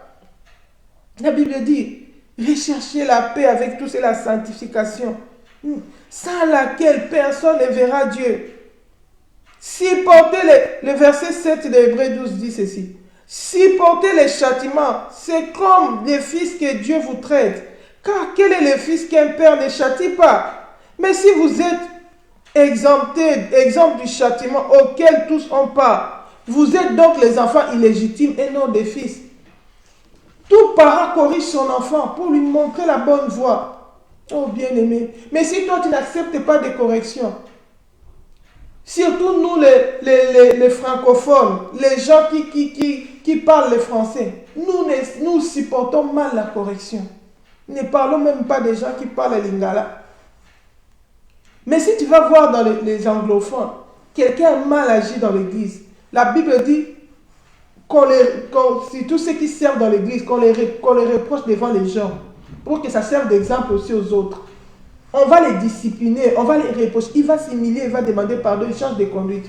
La Bible dit, recherchez la paix avec tous et la sanctification, sans laquelle personne ne verra Dieu. Supportez le verset 7 de Hébreux 12 dit ceci. Supportez les châtiments, c'est comme des fils que Dieu vous traite. Car quel est le fils qu'un père ne châtie pas? Mais si vous êtes exempt du châtiment auquel tous ont part, vous êtes donc les enfants illégitimes et non des fils. Tout parent corrige son enfant pour lui montrer la bonne voie. Oh bien-aimé. Mais si toi tu n'acceptes pas de correction, surtout nous les francophones, les gens qui parlent le français, nous supportons mal la correction. Ne parlons même pas des gens qui parlent lingala. Mais si tu vas voir dans les anglophones, quelqu'un a mal agi dans l'église, la Bible dit si tous ceux qui servent dans l'église, qu'on les reproche devant les gens, pour que ça serve d'exemple aussi aux autres. On va les discipliner, on va les reprocher. Il va s'humilier, il va demander pardon, il change de conduite.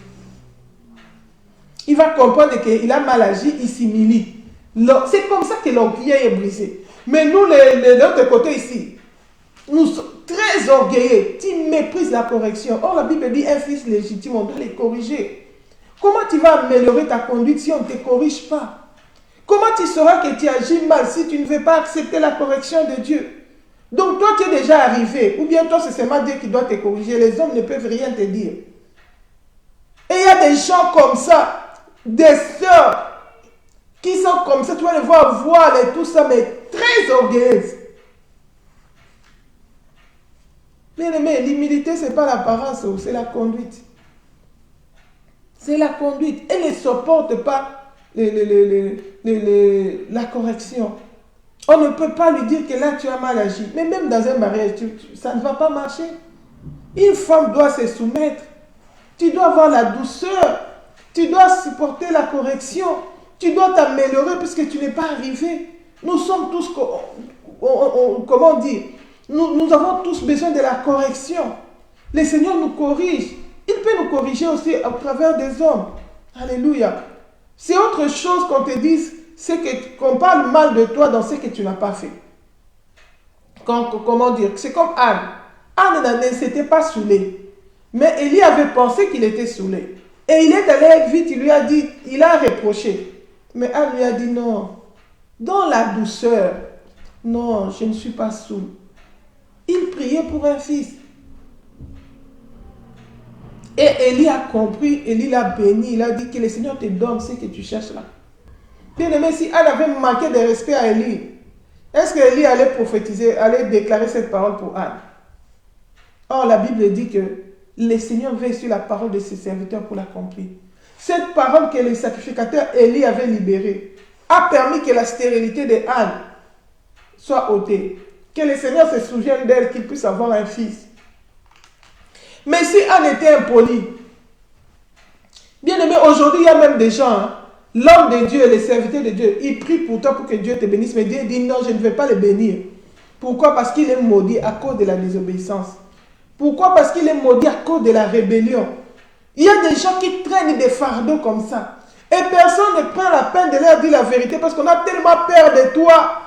Il va comprendre qu'il a mal agi, il s'humilie. C'est comme ça que l'orgueil est brisé. Mais nous, de l'autre côté ici, nous sommes très orgueilleux. Tu méprises la correction. Or, la Bible dit un fils légitime, on doit les corriger. Comment tu vas améliorer ta conduite si on ne te corrige pas? Comment tu sauras que tu agis mal si tu ne veux pas accepter la correction de Dieu? Donc toi tu es déjà arrivé, ou bien toi c'est seulement Dieu qui doit te corriger, les hommes ne peuvent rien te dire. Et il y a des gens comme ça, des sœurs qui sont comme ça, tu vas les voir voile et tout ça, mais très orgueilleuses. Bien aimé, l'humilité c'est pas l'apparence, c'est la conduite. C'est la conduite. Elle ne supporte pas la correction. On ne peut pas lui dire que là tu as mal agi. Mais même dans un mariage, ça ne va pas marcher. Une femme doit se soumettre. Tu dois avoir la douceur. Tu dois supporter la correction. Tu dois t'améliorer puisque tu n'es pas arrivé. Nous sommes tous, comment dire, nous avons tous besoin de la correction. Le Seigneur nous corrige. Il peut nous corriger aussi à travers des hommes. Alléluia. C'est autre chose qu'on te dise, c'est qu'on parle mal de toi dans ce que tu n'as pas fait. Comment dire? C'est comme Anne. Anne ne s'était pas saoulée. Mais Élie avait pensé qu'il était saoulé. Et il est allé vite, il lui a dit, il a reproché. Mais Anne lui a dit non. Dans la douceur, non, je ne suis pas saoul. Il priait pour un fils. Et Élie a compris, Élie l'a béni, il a dit que le Seigneur te donne ce que tu cherches là. Bien aimé, si Anne avait manqué de respect à Élie, est-ce que Élie allait prophétiser, allait déclarer cette parole pour Anne? Or, la Bible dit que le Seigneur veille sur la parole de ses serviteurs pour l'accomplir. Cette parole que le sacrificateur Élie avait libérée a permis que la stérilité de Anne soit ôtée. Que le Seigneur se souvienne d'elle, qu'il puisse avoir un fils. Mais si Anne était impolie, bien aimé, aujourd'hui il y a même des gens, hein, l'homme de Dieu, les serviteurs de Dieu, ils prient pour toi pour que Dieu te bénisse, mais Dieu dit non, je ne vais pas le bénir. Pourquoi? Parce qu'il est maudit à cause de la désobéissance. Pourquoi? Parce qu'il est maudit à cause de la rébellion. Il y a des gens qui traînent des fardeaux comme ça. Et personne ne prend la peine de leur dire la vérité parce qu'on a tellement peur de toi.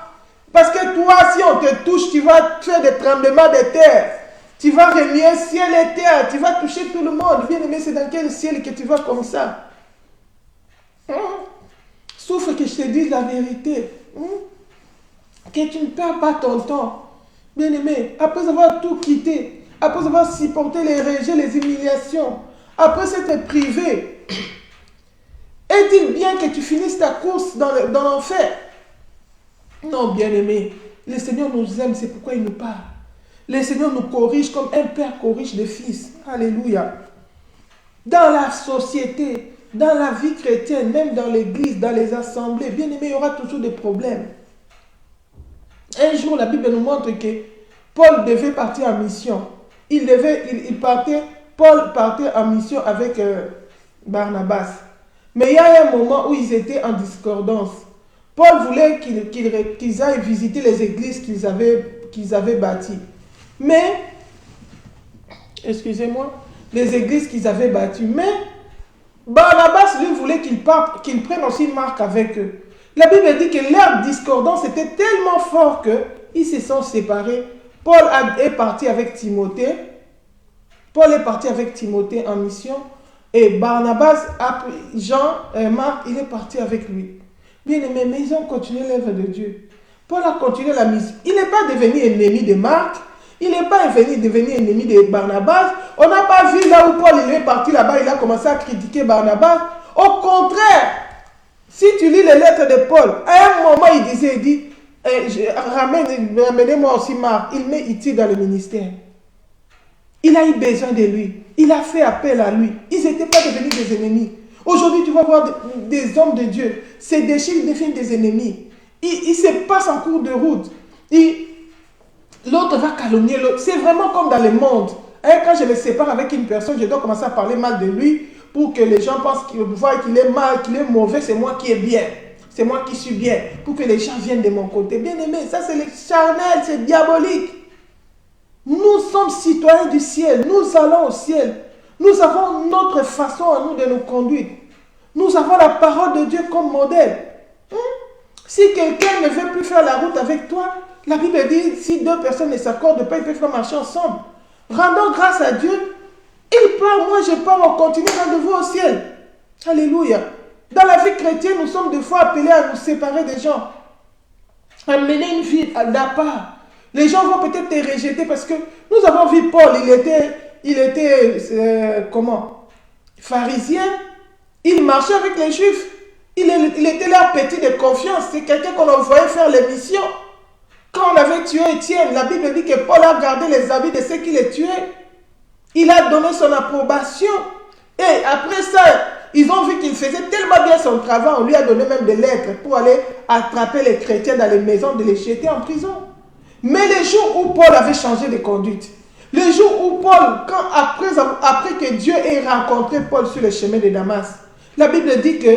Parce que toi, si on te touche, tu vas faire des tremblements de terre. Tu vas remuer ciel et terre. Tu vas toucher tout le monde. Bien aimé, c'est dans quel ciel que tu vas comme ça? Souffre que je te dise la vérité. Que tu ne perds pas ton temps. Bien aimé, après avoir tout quitté, après avoir supporté les rejets, les humiliations, après s'être privé, est-il bien que tu finisses ta course dans l'enfer? Non, bien aimé, le Seigneur nous aime, c'est pourquoi il nous parle. Le Seigneur nous corrige comme un père corrige des fils. Alléluia. Dans la société, dans la vie chrétienne, même dans l'église, dans les assemblées, bien aimé, il y aura toujours des problèmes. Un jour, la Bible nous montre que Paul devait partir en mission. Paul partait en mission avec Barnabas. Mais il y a un moment où ils étaient en discordance. Paul voulait qu'ils aillent visiter les églises qu'ils avaient bâties. Mais, excusez-moi, les églises qu'ils avaient bâties. Mais Barnabas, lui, voulait qu'ils prennent aussi Marc avec eux. La Bible dit que leur discordance était tellement fort qu'ils se sont séparés. Paul est parti avec Timothée. Paul est parti avec Timothée en mission. Et Barnabas, Marc, il est parti avec lui. Bien aimé, mais ils ont continué l'œuvre de Dieu. Paul a continué la mission. Il n'est pas devenu ennemi de Marc. Il n'est pas devenu ennemi de Barnabas. On n'a pas vu là où Paul il est parti là-bas, il a commencé à critiquer Barnabas. Au contraire, si tu lis les lettres de Paul, à un moment il dit, ramenez-moi aussi Marc. Il met Iti dans le ministère. Il a eu besoin de lui. Il a fait appel à lui. Ils n'étaient pas devenus des ennemis. Aujourd'hui, tu vas voir des hommes de Dieu. Ces déchets, ils deviennent des ennemis. Ils se passent en cours de route. L'autre va calomnier l'autre. C'est vraiment comme dans le monde. Quand je me sépare avec une personne, je dois commencer à parler mal de lui pour que les gens pensent qu'il est mal, qu'il est mauvais. C'est moi qui est bien. C'est moi qui suis bien. Pour que les gens viennent de mon côté. Bien aimé, ça c'est le charnel, c'est diabolique. Nous sommes citoyens du ciel. Nous allons au ciel. Nous avons notre façon à nous de nous conduire. Nous avons la parole de Dieu comme modèle. Si quelqu'un ne veut plus faire la route avec toi, la Bible dit, si deux personnes ne s'accordent pas, ils peuvent faire marcher ensemble. Rendons grâce à Dieu. Il part, moi je pars, on continue, rendez-vous au ciel. Alléluia. Dans la vie chrétienne, nous sommes des fois appelés à nous séparer des gens. À mener une vie d'apart. Les gens vont peut-être te rejeter parce que nous avons vu Paul, il était pharisien. Il marchait avec les Juifs. Il était leur petit de confiance. C'est quelqu'un qu'on envoyait faire les missions. Quand on avait tué Étienne, la Bible dit que Paul a gardé les habits de ceux qui les tuaient. Il a donné son approbation. Et après ça, ils ont vu qu'il faisait tellement bien son travail. On lui a donné même des lettres pour aller attraper les chrétiens dans les maisons, de les jeter en prison. Mais les jours où Paul avait changé de conduite, les jours où Paul, après que Dieu ait rencontré Paul sur le chemin de Damas, La Bible dit que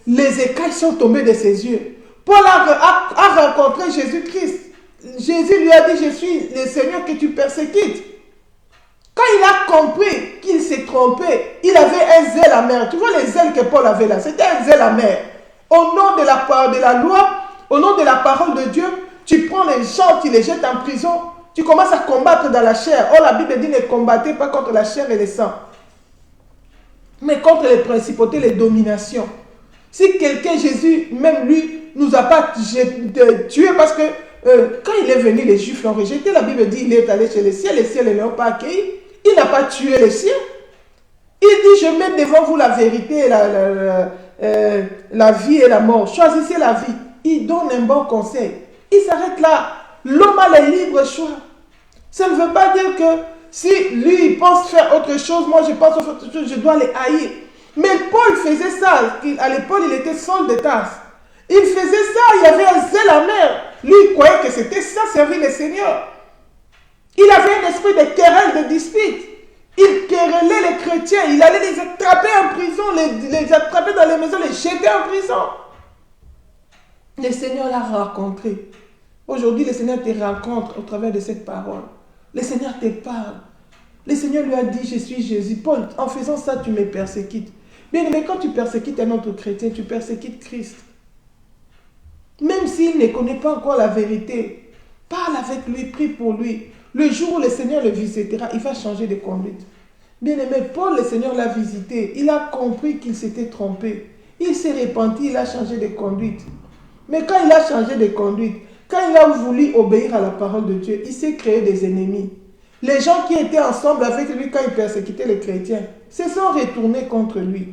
les écailles sont tombées de ses yeux. Paul a rencontré Jésus-Christ. Jésus lui a dit, je suis le Seigneur que tu persécutes. Quand il a compris qu'il s'est trompé, il avait un zèle amer. Tu vois les zèles que Paul avait là, c'était un zèle amer. Au nom de la loi, au nom de la parole de Dieu, tu prends les gens, tu les jettes en prison, tu commences à combattre dans la chair. Oh, la Bible dit ne combattez pas contre la chair et le sang, mais contre les principautés, les dominations. Si quelqu'un, Jésus, même lui, nous a pas tué parce que quand il est venu, les Juifs l'ont rejeté. La Bible dit il est allé chez les cieux ne l'ont pas accueilli. Il n'a pas tué les siens. Il dit, je mets devant vous la vérité, la vie et la mort. Choisissez la vie. Il donne un bon conseil. Il s'arrête là. L'homme a le libre choix. Ça ne veut pas dire que si lui il pense faire autre chose, moi je pense faire autre chose, je dois les haïr. Mais Paul faisait ça. À l'époque, il était Saul de Tarse. Il faisait ça, il avait un zèle amer. Lui, il croyait que c'était ça, servir le Seigneur. Il avait un esprit de querelle, de dispute. Il querellait les chrétiens. Il allait les attraper en prison, les attraper dans les maisons, les jeter en prison. Le Seigneur l'a rencontré. Aujourd'hui, le Seigneur te rencontre au travers de cette parole. Le Seigneur te parle. Le Seigneur lui a dit, je suis Jésus. Paul, en faisant ça, tu me persécutes. Bien aimé, quand tu persécutes un autre chrétien, tu persécutes Christ. Même s'il ne connaît pas encore la vérité, parle avec lui, prie pour lui. Le jour où le Seigneur le visitera, il va changer de conduite. Bien aimé, Paul, le Seigneur l'a visité. Il a compris qu'il s'était trompé. Il s'est repenti, il a changé de conduite. Mais quand il a changé de conduite, quand il a voulu obéir à la parole de Dieu, il s'est créé des ennemis. Les gens qui étaient ensemble avec lui quand il persécutait les chrétiens se sont retournés contre lui.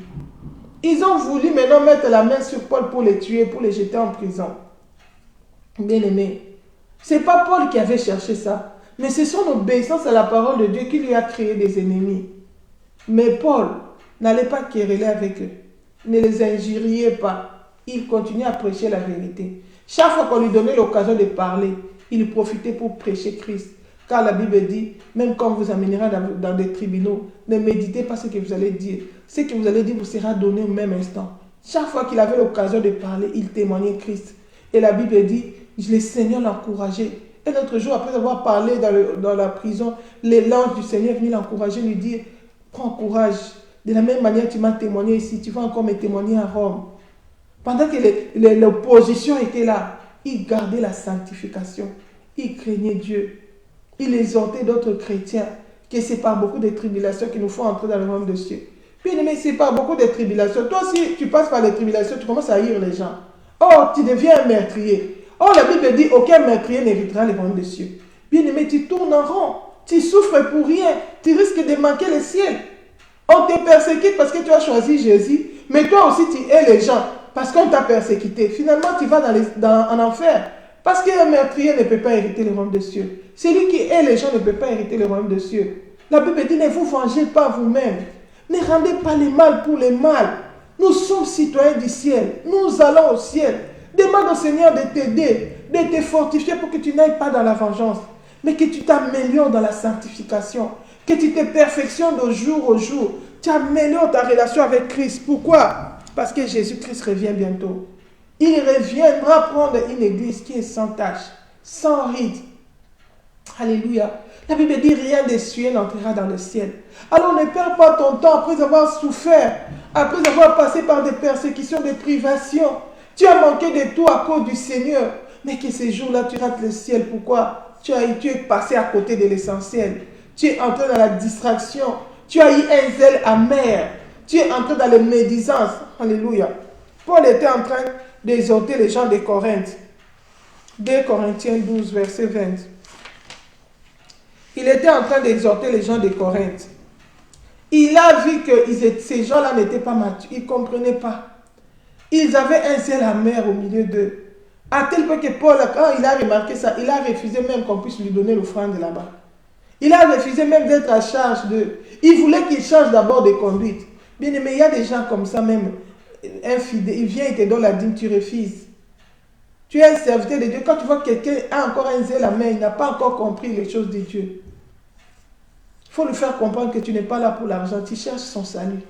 Ils ont voulu maintenant mettre la main sur Paul pour les tuer, pour les jeter en prison. Bien aimé, ce n'est pas Paul qui avait cherché ça, mais c'est son obéissance à la parole de Dieu qui lui a créé des ennemis. Mais Paul n'allait pas quereller avec eux, ne les injuriait pas. Il continuait à prêcher la vérité. Chaque fois qu'on lui donnait l'occasion de parler, il profitait pour prêcher Christ. Car la Bible dit, même quand vous amènerez dans des tribunaux, ne méditez pas ce que vous allez dire. Ce que vous allez dire vous sera donné au même instant. Chaque fois qu'il avait l'occasion de parler, il témoignait Christ. Et la Bible dit, le Seigneur l'encourageait. Et l'autre jour, après avoir parlé dans la prison, l'ange du Seigneur est venu l'encourager, lui dire, prends courage. De la même manière, tu m'as témoigné ici, tu vas encore me témoigner à Rome. Pendant que l'opposition était là, il gardait la sanctification. Il craignait Dieu. Il exhortait d'autres chrétiens que c'est par beaucoup de tribulations qu'il nous faut entrer dans le royaume de Dieu. Puis mais c'est par beaucoup de tribulations. Toi aussi, tu passes par les tribulations, tu commences à haïr les gens. Oh, tu deviens un meurtrier. Oh, la Bible dit, aucun meurtrier n'héritera le royaume de Dieu. Bien aimé, tu tournes en rond. Tu souffres pour rien. Tu risques de manquer le ciel. On te persécute parce que tu as choisi Jésus. Mais toi aussi, tu hais les gens parce qu'on t'a persécuté. Finalement, tu vas en enfer. Parce qu'un meurtrier ne peut pas hériter le royaume de Dieu. Celui qui hait les gens ne peut pas hériter le royaume de Dieu. La Bible dit, ne vous vengez pas vous-même. Ne rendez pas le mal pour le mal. Nous sommes citoyens du ciel. Nous allons au ciel. Demande au Seigneur de t'aider, de te fortifier pour que tu n'ailles pas dans la vengeance, mais que tu t'améliores dans la sanctification, que tu te perfectionnes de jour au jour. Tu améliores ta relation avec Christ. Pourquoi? Parce que Jésus-Christ revient bientôt. Il reviendra prendre une église qui est sans tache, sans ride. Alléluia. La Bible dit rien de sué n'entrera dans le ciel. Alors ne perds pas ton temps après avoir souffert, après avoir passé par des persécutions, des privations. Tu as manqué de tout à cause du Seigneur. Mais que ces jours-là, tu rates le ciel. Pourquoi? Tu es passé à côté de l'essentiel. Tu es entré dans la distraction. Tu as eu un zèle amer. Tu es entré dans les médisances. Alléluia. Paul était en train d'exhorter les gens de Corinthe. 2 Corinthiens 12, verset 20. Il était en train d'exhorter les gens de Corinthe. Il a vu que ces gens-là n'étaient pas matures. Ils ne comprenaient pas. Ils avaient un zèle amer au milieu d'eux. À tel point que Paul, quand il a remarqué ça, il a refusé même qu'on puisse lui donner l'offrande là-bas. Il a refusé même d'être à charge d'eux. Il voulait qu'il change d'abord de conduite. Bien aimé, il y a des gens comme ça même, infidèles. Il vient et te donne la dîme, tu refuses. Tu es un serviteur de Dieu. Quand tu vois que quelqu'un a encore un zèle amer, il n'a pas encore compris les choses de Dieu. Il faut lui faire comprendre que tu n'es pas là pour l'argent, tu cherches son salut.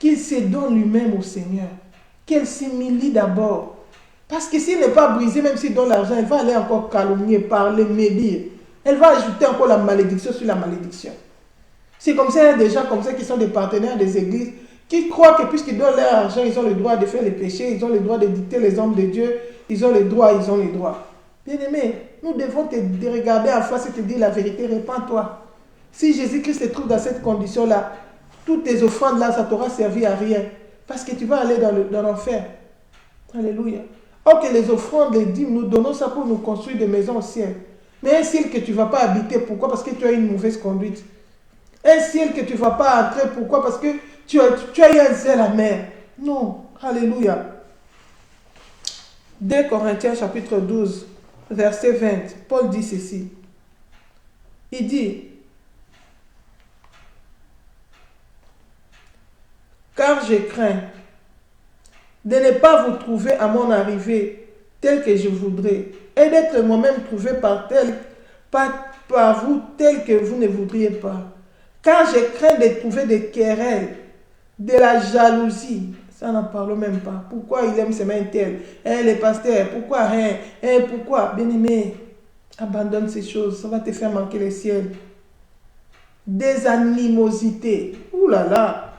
qu'il se donne lui-même au Seigneur, qu'elle s'humilie d'abord. Parce que s'il n'est pas brisé, même s'il donne l'argent, elle va aller encore calomnier, parler, médire. Elle va ajouter encore la malédiction sur la malédiction. C'est comme ça, il y a des gens comme ça qui sont des partenaires des églises, qui croient que puisqu'ils donnent leur argent, ils ont le droit de faire les péchés, ils ont le droit de dicter les hommes de Dieu, ils ont les droits. Bien-aimé, nous devons te regarder en face et te dire la vérité, répands-toi. Si Jésus-Christ se trouve dans cette condition-là, toutes tes offrandes-là, ça t'aura servi à rien. Parce que tu vas aller dans l'enfer. Alléluia. Ok, les offrandes, les dîmes, nous donnons ça pour nous construire des maisons au ciel. Mais un ciel que tu ne vas pas habiter, pourquoi? Parce que tu as une mauvaise conduite. Un ciel que tu ne vas pas entrer, pourquoi? Parce que tu as eu un zèle amer. Non. Alléluia. 2 Corinthiens chapitre 12, verset 20, Paul dit ceci. Il dit, car je crains de ne pas vous trouver à mon arrivée tel que je voudrais, et d'être moi-même trouvé par vous tel que vous ne voudriez pas. Car je crains de trouver des querelles, de la jalousie. Ça n'en parle même pas. Pourquoi il aime ses mains telles? Les pasteurs, pourquoi? Pourquoi? Bien-aimé, abandonne ces choses, ça va te faire manquer le ciel. Des animosités. Ouh là là.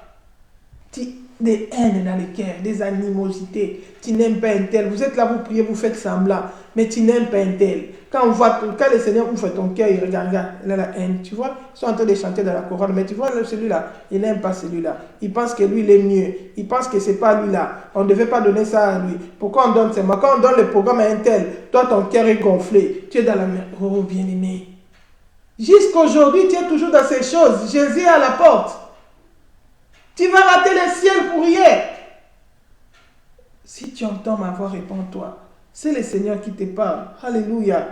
Des haines dans les cœurs, des animosités. Tu n'aimes pas un tel. Vous êtes là, vous priez, vous faites semblant, mais tu n'aimes pas un tel. Quand le Seigneur ouvre ton cœur, il regarde, il a la haine. Tu vois, ils sont en train de chanter dans la chorale, mais tu vois, celui-là, il n'aime pas celui-là. Il pense que lui, il est mieux. Il pense que ce n'est pas lui-là. On ne devait pas donner ça à lui. Pourquoi on donne ça? Quand on donne le programme à un tel, toi, ton cœur est gonflé. Tu es dans la mer. Oh, bien-aimé. Jusqu'aujourd'hui, tu es toujours dans ces choses. Jésus est à la porte. Tu vas rater le ciel pour rien. Si tu entends ma voix, réponds-toi. C'est le Seigneur qui te parle. Alléluia.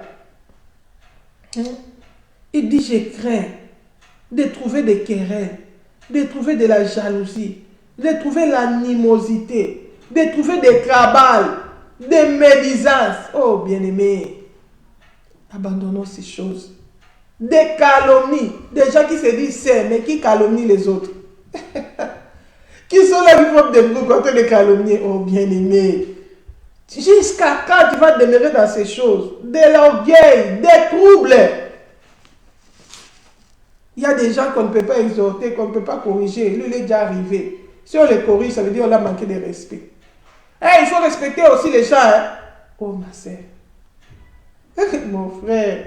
Il dit, je crains de trouver des querelles, de trouver de la jalousie, de trouver l'animosité, de trouver des cabales, des médisances. Oh, bien-aimé, abandonnons ces choses. Des calomnies, des gens qui se disent saints, mais qui calomnient les autres. Qui sont là qui font des bruits contre les calomnies. Oh, bien-aimé. Jusqu'à quand tu vas demeurer dans ces choses? De l'orgueil, des troubles. Il y a des gens qu'on ne peut pas exhorter, qu'on ne peut pas corriger. Lui, il est déjà arrivé. Si on les corrige, ça veut dire qu'on a manqué de respect. Il faut respecter aussi les gens. Oh, ma soeur. Mon frère.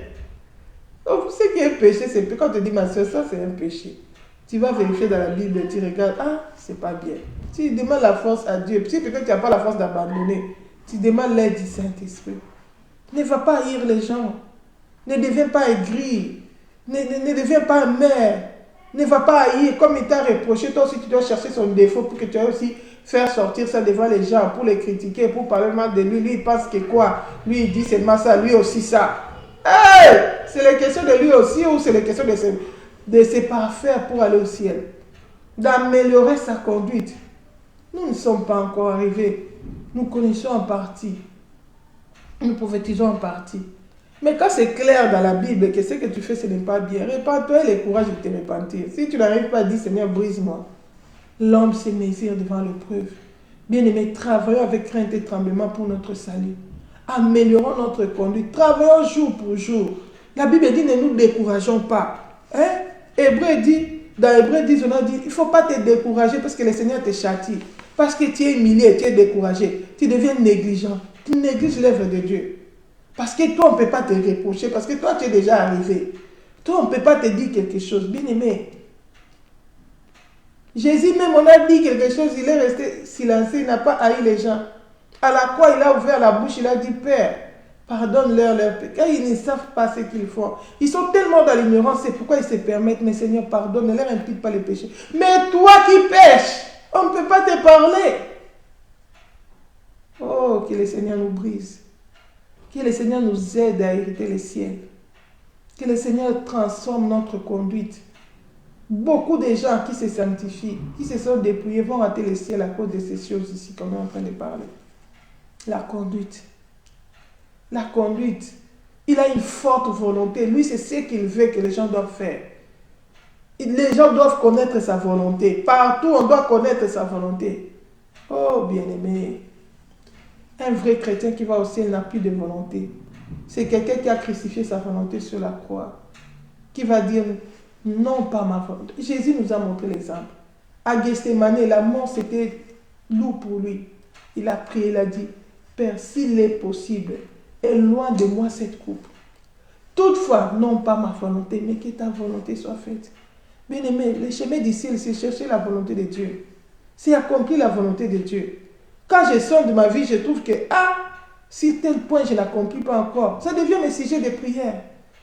Oh, ce qui est péché, c'est quand on te dit, ma soeur, ça c'est un péché. Tu vas vérifier dans la Bible, tu regardes, c'est pas bien. Tu demandes la force à Dieu. Si peut-être tu n'as pas la force d'abandonner, tu demandes l'aide du Saint-Esprit. Ne va pas haïr les gens. Ne deviens pas aigri. Ne deviens pas amer. Ne va pas haïr. Comme il t'a reproché, toi aussi tu dois chercher son défaut pour que tu aies aussi faire sortir ça devant les gens, pour les critiquer, pour parler mal de lui. Lui, il pense que quoi? Lui, il dit seulement ça, lui aussi ça. C'est la question de lui aussi ou c'est la question de se parfaire pour aller au ciel, d'améliorer sa conduite. Nous ne sommes pas encore arrivés. Nous connaissons en partie. Nous prophétisons en partie. Mais quand c'est clair dans la Bible que ce que tu fais, ce n'est pas bien, répands-toi et le courage de te repentir. Si tu n'arrives pas à dire, Seigneur, brise-moi. L'homme se mesure devant l'épreuve. Bien-aimés, travaillons avec crainte et tremblement pour notre salut. Améliorons notre conduite. Travaillons jour pour jour. La Bible dit, ne nous décourageons pas. Dans Hébreu 10, on a dit, il ne faut pas te décourager parce que le Seigneur te châtie. Parce que tu es humilié, tu es découragé. Tu deviens négligent. Tu négliges l'œuvre de Dieu. Parce que toi, on ne peut pas te reprocher. Parce que toi, tu es déjà arrivé. Toi, on ne peut pas te dire quelque chose. Bien-aimé. Jésus même, on a dit quelque chose, il est resté silencieux, il n'a pas haï les gens. À la croix, il a ouvert la bouche, il a dit, Père, pardonne-leur leur péché. Ils ne savent pas ce qu'ils font. Ils sont tellement dans l'ignorance, c'est pourquoi ils se permettent, mais Seigneur, pardonne, ne leur impute pas les péchés. Mais toi qui pêches, on ne peut pas te parler. Oh, que le Seigneur nous brise. Que le Seigneur nous aide à hériter le ciel. Que le Seigneur transforme notre conduite. Beaucoup de gens qui se sanctifient, qui se sont dépouillés, vont rater le ciel à cause de ces choses ici qu'on est en train de parler. La conduite. La conduite. Il a une forte volonté. Lui, c'est ce qu'il veut que les gens doivent faire. Les gens doivent connaître sa volonté. Partout, on doit connaître sa volonté. Oh, bien-aimé. Un vrai chrétien qui va au ciel n'a plus de volonté. C'est quelqu'un qui a crucifié sa volonté sur la croix. Qui va dire, non pas ma volonté. Jésus nous a montré l'exemple. À Gethsémani, la mort c'était lourd pour lui. Il a prié, il a dit, Père, s'il est possible, éloigne de moi cette coupe. Toutefois, non pas ma volonté, mais que ta volonté soit faite. Bien aimé, le chemin d'ici, c'est chercher la volonté de Dieu. C'est accomplir la volonté de Dieu. Quand je sors de ma vie, je trouve que, si tel point je n'accomplis pas encore, ça devient mes sujets de prière.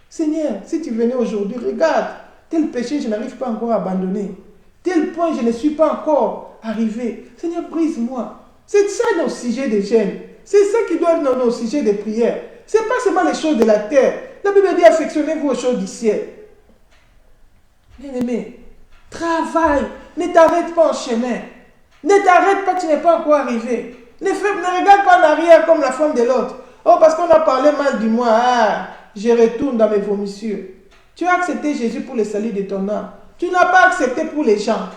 Seigneur, si tu venais aujourd'hui, regarde, tel péché, je n'arrive pas encore à abandonner. Tel point, je ne suis pas encore arrivé. Seigneur, brise-moi. C'est ça nos sujets de gêne. C'est ça qui doit être nos sujets de prière. Ce n'est pas seulement les choses de la terre. La Bible dit, affectionnez-vous aux choses du ciel. Bien-aimé, travaille. Ne t'arrête pas en chemin. Ne t'arrête pas, tu n'es pas encore arrivé. Ne regarde pas en arrière comme la femme de l'autre. Oh, parce qu'on a parlé mal du moi. Je retourne dans mes vomissures. Tu as accepté Jésus pour le salut de ton âme. Tu n'as pas accepté pour les gens.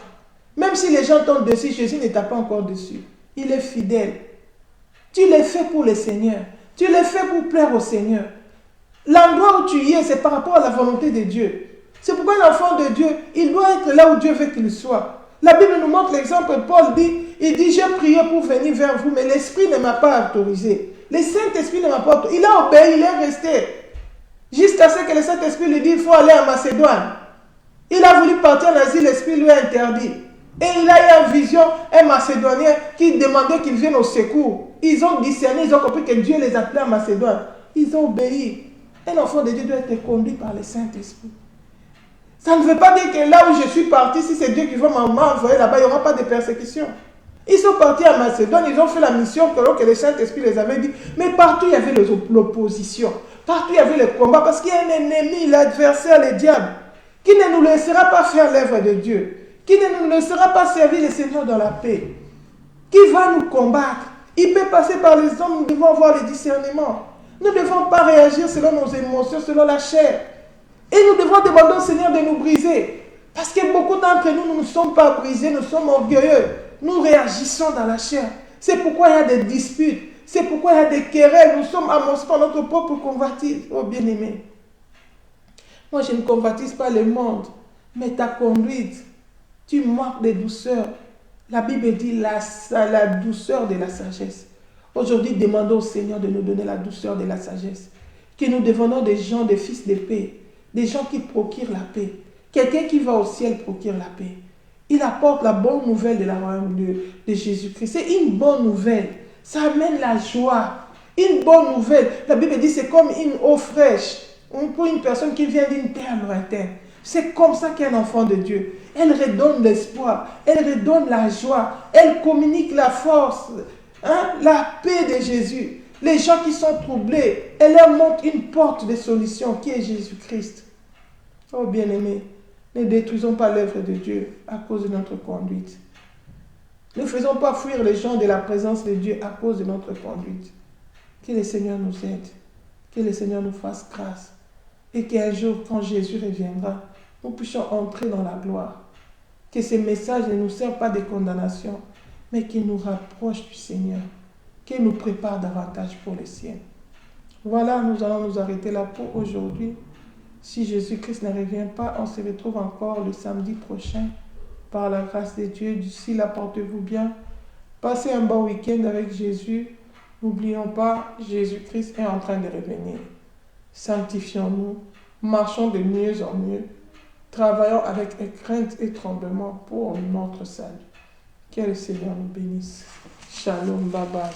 Même si les gens tombent dessus, Jésus ne t'a pas encore dessus. Il est fidèle. Tu l'as fait pour le Seigneur. Tu l'as fait pour plaire au Seigneur. L'endroit où tu y es, c'est par rapport à la volonté de Dieu. C'est pourquoi l'enfant de Dieu, il doit être là où Dieu veut qu'il soit. La Bible nous montre l'exemple. Paul dit, j'ai prié pour venir vers vous, mais l'Esprit ne m'a pas autorisé. Le Saint-Esprit ne m'a pas autorisé. Il a obéi, il est resté. Jusqu'à ce que le Saint-Esprit lui dise, il faut aller en Macédoine. Il a voulu partir en Asie, l'Esprit lui a interdit. Et il a eu en vision un Macédonien qui demandait qu'il vienne au secours. Ils ont discerné, ils ont compris que Dieu les appelait en Macédoine. Ils ont obéi. Un enfant de Dieu doit être conduit par le Saint-Esprit. Ça ne veut pas dire que là où je suis parti, si c'est Dieu qui va m'envoyer là-bas, il n'y aura pas de persécution. Ils sont partis en Macédoine, ils ont fait la mission que le Saint-Esprit les avait dit. Mais partout, il y avait l'opposition. Partout, il y avait le combat. Parce qu'il y a un ennemi, l'adversaire, le diable, qui ne nous laissera pas faire l'œuvre de Dieu. Qui ne nous laissera pas servir le Seigneur dans la paix. Qui va nous combattre. Il peut passer par les hommes, nous devons avoir le discernement. Nous ne devons pas réagir selon nos émotions, selon la chair. Et nous devons demander au Seigneur de nous briser. Parce que beaucoup d'entre nous, nous ne sommes pas brisés, nous sommes orgueilleux. Nous réagissons dans la chair. C'est pourquoi il y a des disputes. C'est pourquoi il y a des querelles. Nous sommes amorcés par notre propre convoitise. Oh bien-aimé. Moi, je ne convoitise pas le monde. Mais ta conduite, tu manques de douceur. La Bible dit la douceur de la sagesse. Aujourd'hui, demandons au Seigneur de nous donner la douceur de la sagesse. Que nous devenons des gens, des fils de paix. Des gens qui procurent la paix. Quelqu'un qui va au ciel procure la paix. Il apporte la bonne nouvelle de la royaume de Jésus-Christ. C'est une bonne nouvelle. Ça amène la joie. Une bonne nouvelle. La Bible dit c'est comme une eau fraîche. Pour une personne qui vient d'une terre lointaine. C'est comme ça qu'un enfant de Dieu. Elle redonne l'espoir. Elle redonne la joie. Elle communique la force. La paix de Jésus. Les gens qui sont troublés, elle leur montre une porte de solution qui est Jésus-Christ. Oh bien-aimés, ne détruisons pas l'œuvre de Dieu à cause de notre conduite. Ne faisons pas fuir les gens de la présence de Dieu à cause de notre conduite. Que le Seigneur nous aide. Que le Seigneur nous fasse grâce. Et qu'un jour, quand Jésus reviendra, nous puissions entrer dans la gloire. Que ce message ne nous serve pas de condamnation, mais qu'il nous rapproche du Seigneur. Qu'il nous prépare davantage pour le ciel. Voilà, nous allons nous arrêter là pour aujourd'hui. Si Jésus-Christ ne revient pas, on se retrouve encore le samedi prochain. Par la grâce de Dieu, d'ici là, portez-vous bien. Passez un bon week-end avec Jésus. N'oublions pas, Jésus-Christ est en train de revenir. Sanctifions-nous, marchons de mieux en mieux. Travaillons avec crainte et tremblement pour notre salut. Que le Seigneur nous bénisse. Shalom, bye bye.